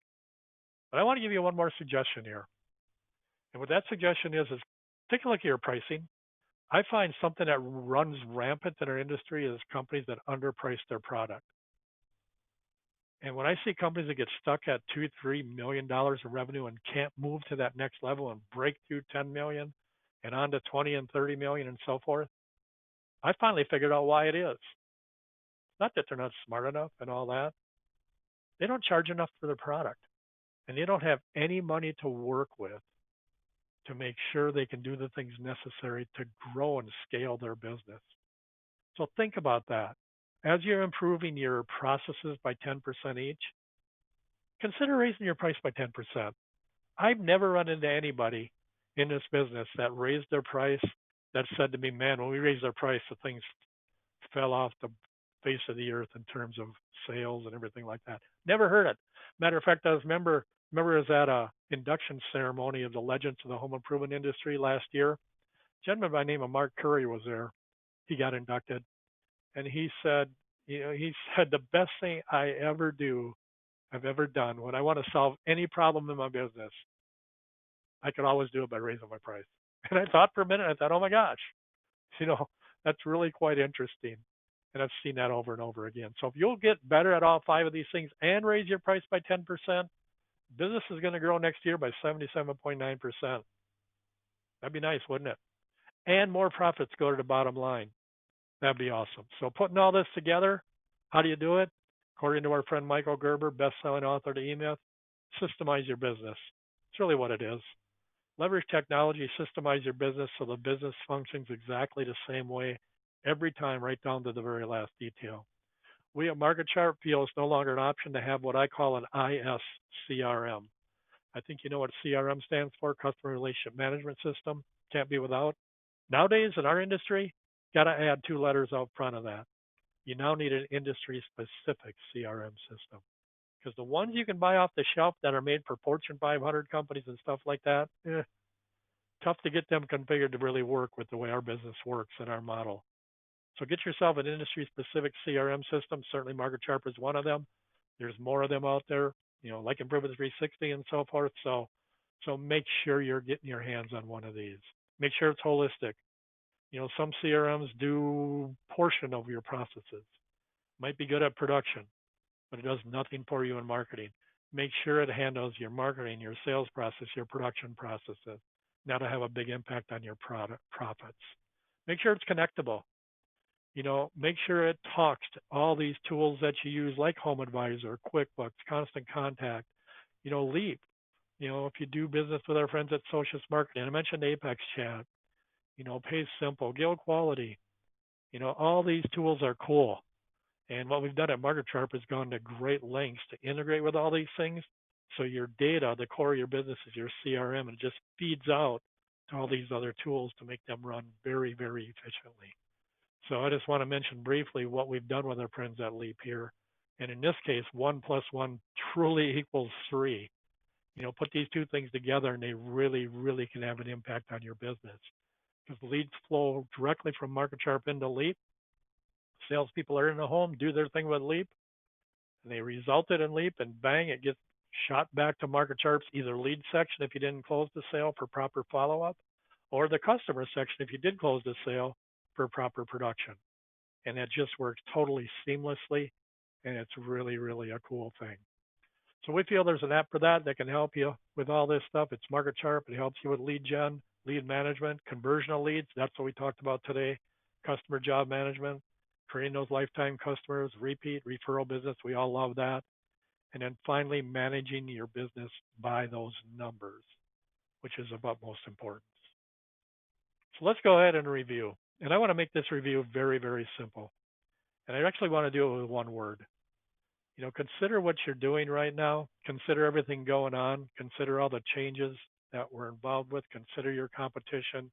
But I want to give you one more suggestion here. And what that suggestion is take a look at your pricing. I find something that runs rampant in our industry is companies that underprice their product. And when I see companies that get stuck at $2-3 million of revenue and can't move to that next level and break through 10 million and on to 20 and 30 million and so forth, I finally figured out why it is. Not that they're not smart enough and all that. They don't charge enough for their product, and they don't have any money to work with to make sure they can do the things necessary to grow and scale their business. So think about that. As you're improving your processes by 10% each, consider raising your price by 10%. I've never run into anybody in this business that raised their price that said to me, man, when we raised our price, the things fell off the face of the earth in terms of sales and everything like that. Never heard it. Matter of fact, I remember I was at a induction ceremony of the legends of the home improvement industry last year. A gentleman by the name of Mark Curry was there. He got inducted, and he said the best thing I've ever done when I want to solve any problem in my business, I could always do it by raising my price. And I thought for a minute, oh my gosh, that's really quite interesting. And I've seen that over and over again. So if you'll get better at all 5 of these things and raise your price by 10%, business is going to grow next year by 77.9%. That'd be nice, wouldn't it? And more profits go to the bottom line. That'd be awesome. So putting all this together, how do you do it? According to our friend Michael Gerber, best-selling author of the E-Myth, systemize your business. It's really what it is. Leverage technology, systemize your business so the business functions exactly the same way every time, right down to the very last detail. We at MarketSharp feel it's no longer an option to have what I call an ISCRM. I think you know what CRM stands for, Customer Relationship Management System. Can't be without. Nowadays in our industry, got to add 2 letters out front of that. You now need an industry-specific CRM system. Because the ones you can buy off the shelf that are made for Fortune 500 companies and stuff like that, tough to get them configured to really work with the way our business works and our model. So get yourself an industry-specific CRM system. Certainly MarketSharp is one of them. There's more of them out there, like Improvement 360 and so forth. So make sure you're getting your hands on one of these. Make sure it's holistic. Some CRMs do portion of your processes. Might be good at production, but it does nothing for you in marketing. Make sure it handles your marketing, your sales process, your production processes. That'll have a big impact on your product profits. Make sure it's connectable. Make sure it talks to all these tools that you use, like Home Advisor, QuickBooks, Constant Contact, Leap. If you do business with our friends at Socius Marketing, I mentioned Apex Chat, Pay Simple, Guild Quality. All these tools are cool. And what we've done at MarketSharp is gone to great lengths to integrate with all these things. So your data, the core of your business is your CRM, and it just feeds out to all these other tools to make them run very, very efficiently. So I just want to mention briefly what we've done with our friends at Leap here. And in this case, 1 + 1 truly equals 3. Put these two things together and they really, really can have an impact on your business. Because the leads flow directly from MarketSharp into Leap. Salespeople are in the home, do their thing with Leap, and they resulted in Leap, and bang, it gets shot back to MarketSharp's either lead section if you didn't close the sale for proper follow-up, or the customer section if you did close the sale for proper production. And that just works totally seamlessly, and it's really, really a cool thing. So we feel there's an app for that can help you with all this stuff. It's MarketSharp. It helps you with lead gen, lead management, conversion of leads. That's what we talked about today. Customer job management, creating those lifetime customers, repeat, referral business. We all love that. And then finally, managing your business by those numbers, which is of utmost importance. So let's go ahead and review. And I want to make this review very, very simple. And I actually want to do it with one word. Consider what you're doing right now. Consider everything going on. Consider all the changes that we're involved with. Consider your competition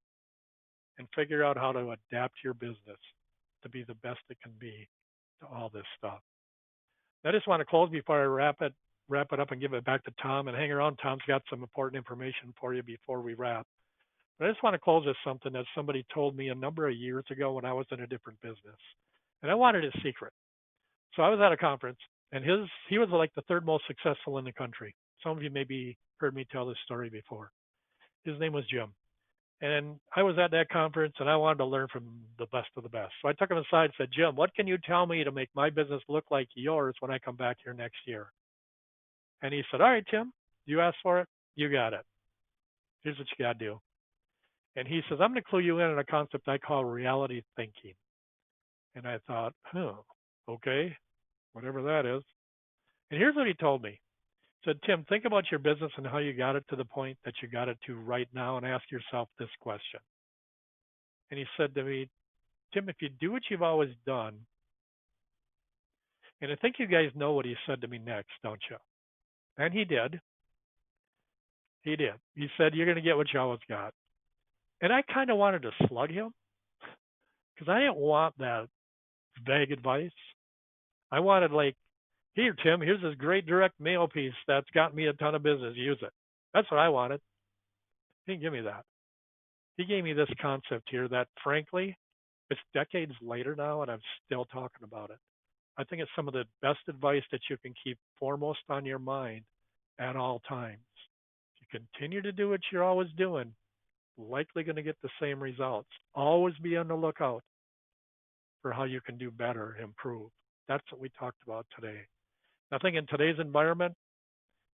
and figure out how to adapt your business to be the best it can be to all this stuff. I just want to close before I wrap it up and give it back to Tom. And hang around, Tom's got some important information for you before we wrap. But I just want to close with something that somebody told me a number of years ago when I was in a different business. And I wanted his secret. So I was at a conference, and he was like the third most successful in the country. Some of you maybe heard me tell this story before. His name was Jim. And I was at that conference, and I wanted to learn from the best of the best. So I took him aside and said, Jim, what can you tell me to make my business look like yours when I come back here next year? And he said, all right, Tim, you asked for it. You got it. Here's what you got to do. And he says, I'm going to clue you in on a concept I call reality thinking. And I thought, okay, whatever that is. And here's what he told me. He said, Tim, think about your business and how you got it to the point that you got it to right now and ask yourself this question. And he said to me, Tim, if you do what you've always done, and I think you guys know what he said to me next, don't you? And he did. He did. He said, you're going to get what you always got. And I kind of wanted to slug him because I didn't want that vague advice. I wanted like, here, Tim, here's this great direct mail piece that's got me a ton of business. Use it. That's what I wanted. He didn't give me that. He gave me this concept here that, frankly, it's decades later now, and I'm still talking about it. I think it's some of the best advice that you can keep foremost on your mind at all times. If you continue to do what you're always doing, likely going to get the same results. Always be on the lookout for how you can do better, improve. That's what we talked about today. I think in today's environment,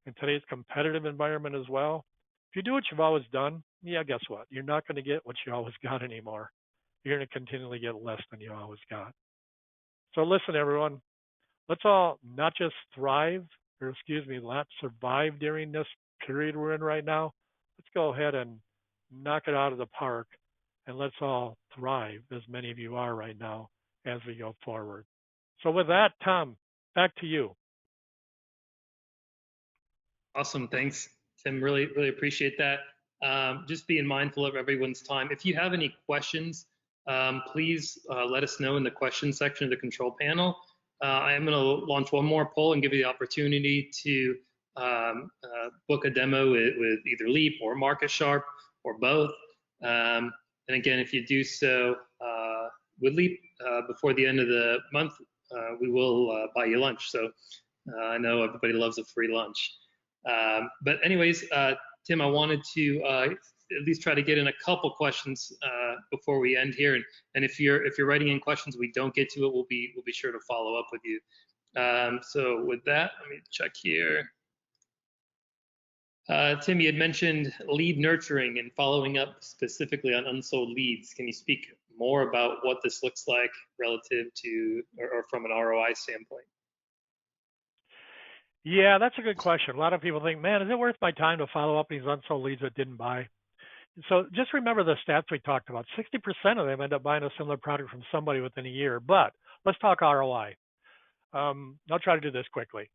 in today's competitive environment as well, if you do what you've always done, yeah, guess what? You're not going to get what you always got anymore. You're going to continually get less than you always got. So listen, everyone, let's all not just not survive during this period we're in right now. Let's go ahead and knock it out of the park, and let's all thrive, as many of you are right now, as we go forward. So with that, Tom, back to you. Awesome. Thanks, Tim. Really, really appreciate that. Just being mindful of everyone's time. If you have any questions, please let us know in the questions section of the control panel. I am going to launch one more poll and give you the opportunity to book a demo with either Leap or MarketSharp or both. And again, if you do so with Leap before the end of the month, we will buy you lunch. So I know everybody loves a free lunch. But anyways, Tim, I wanted to at least try to get in a couple questions before we end here. And if you're writing in questions we don't get to it, we'll be sure to follow up with you. So with that, let me check here. Tim, you had mentioned lead nurturing and following up specifically on unsold leads. Can you speak more about what this looks like relative to or from an ROI standpoint? Yeah, that's a good question. A lot of people think, man, is it worth my time to follow up these unsold leads that didn't buy? So just remember the stats we talked about. 60% of them end up buying a similar product from somebody within a year. But let's talk ROI. I'll try to do this quickly.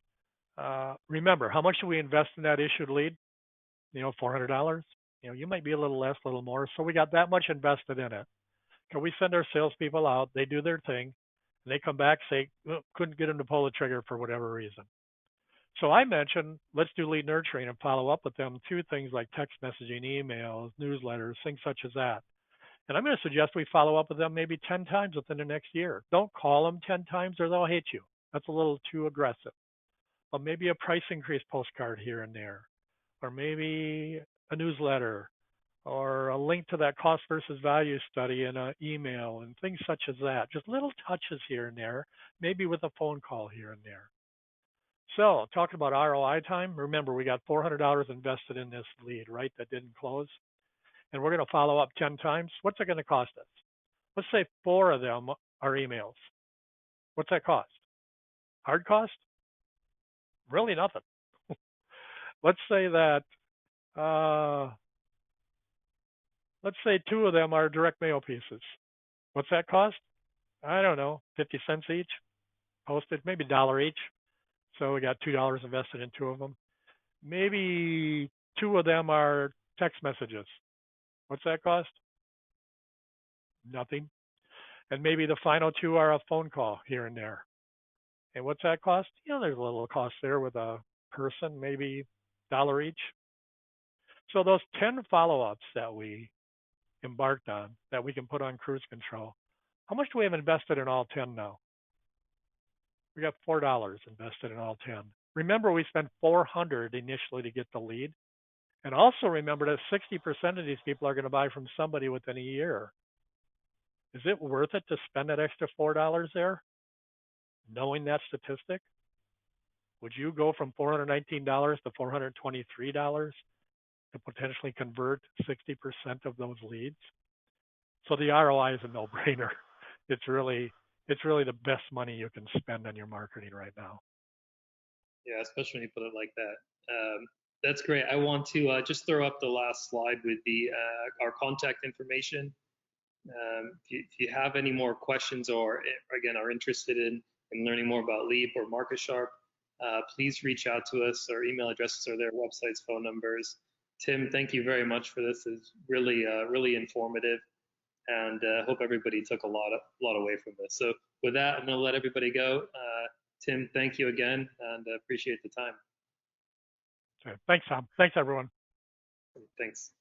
Remember, how much do we invest in that issued lead? $400. You might be a little less, a little more. So we got that much invested in it. Can we send our salespeople out? They do their thing. And they come back, say, couldn't get them to pull the trigger for whatever reason. So I mentioned, let's do lead nurturing and follow up with them through things like text messaging, emails, newsletters, things such as that. And I'm going to suggest we follow up with them maybe 10 times within the next year. Don't call them 10 times or they'll hate you. That's a little too aggressive. But maybe a price increase postcard here and there, or maybe a newsletter, or a link to that cost versus value study in an email and things such as that. Just little touches here and there, maybe with a phone call here and there. So talking about ROI time, remember we got $400 invested in this lead, right, that didn't close. And we're going to follow up 10 times. What's it going to cost us? Let's say 4 of them are emails. What's that cost? Hard cost? Really nothing. Let's say that, let's say 2 of them are direct mail pieces. What's that cost? I don't know, 50 cents each, postage, maybe $1 each. So we got $2 invested in 2 of them. Maybe 2 of them are text messages. What's that cost? Nothing. And maybe the final 2 are a phone call here and there. And what's that cost? There's a little cost there with a person, maybe $1 each. So those 10 follow-ups that we embarked on, that we can put on cruise control, how much do we have invested in all 10 now? We got $4 invested in all 10. Remember, we spent $400 initially to get the lead. And also remember that 60% of these people are going to buy from somebody within a year. Is it worth it to spend that extra $4 there, knowing that statistic? Would you go from $419 to $423 to potentially convert 60% of those leads? So the ROI is a no-brainer. It's really the best money you can spend on your marketing right now. Yeah, especially when you put it like that. That's great. I want to just throw up the last slide with our contact information. If you have any more questions or again are interested in learning more about Leap or MarketSharp, please reach out to us. Our email addresses are there, websites, phone numbers. Tim, thank you very much for this. It's really informative, and hope everybody took a lot away from this. So with that, I'm going to let everybody go. Tim, thank you again, and appreciate the time. Okay. Thanks, Tom. Thanks, everyone. Thanks.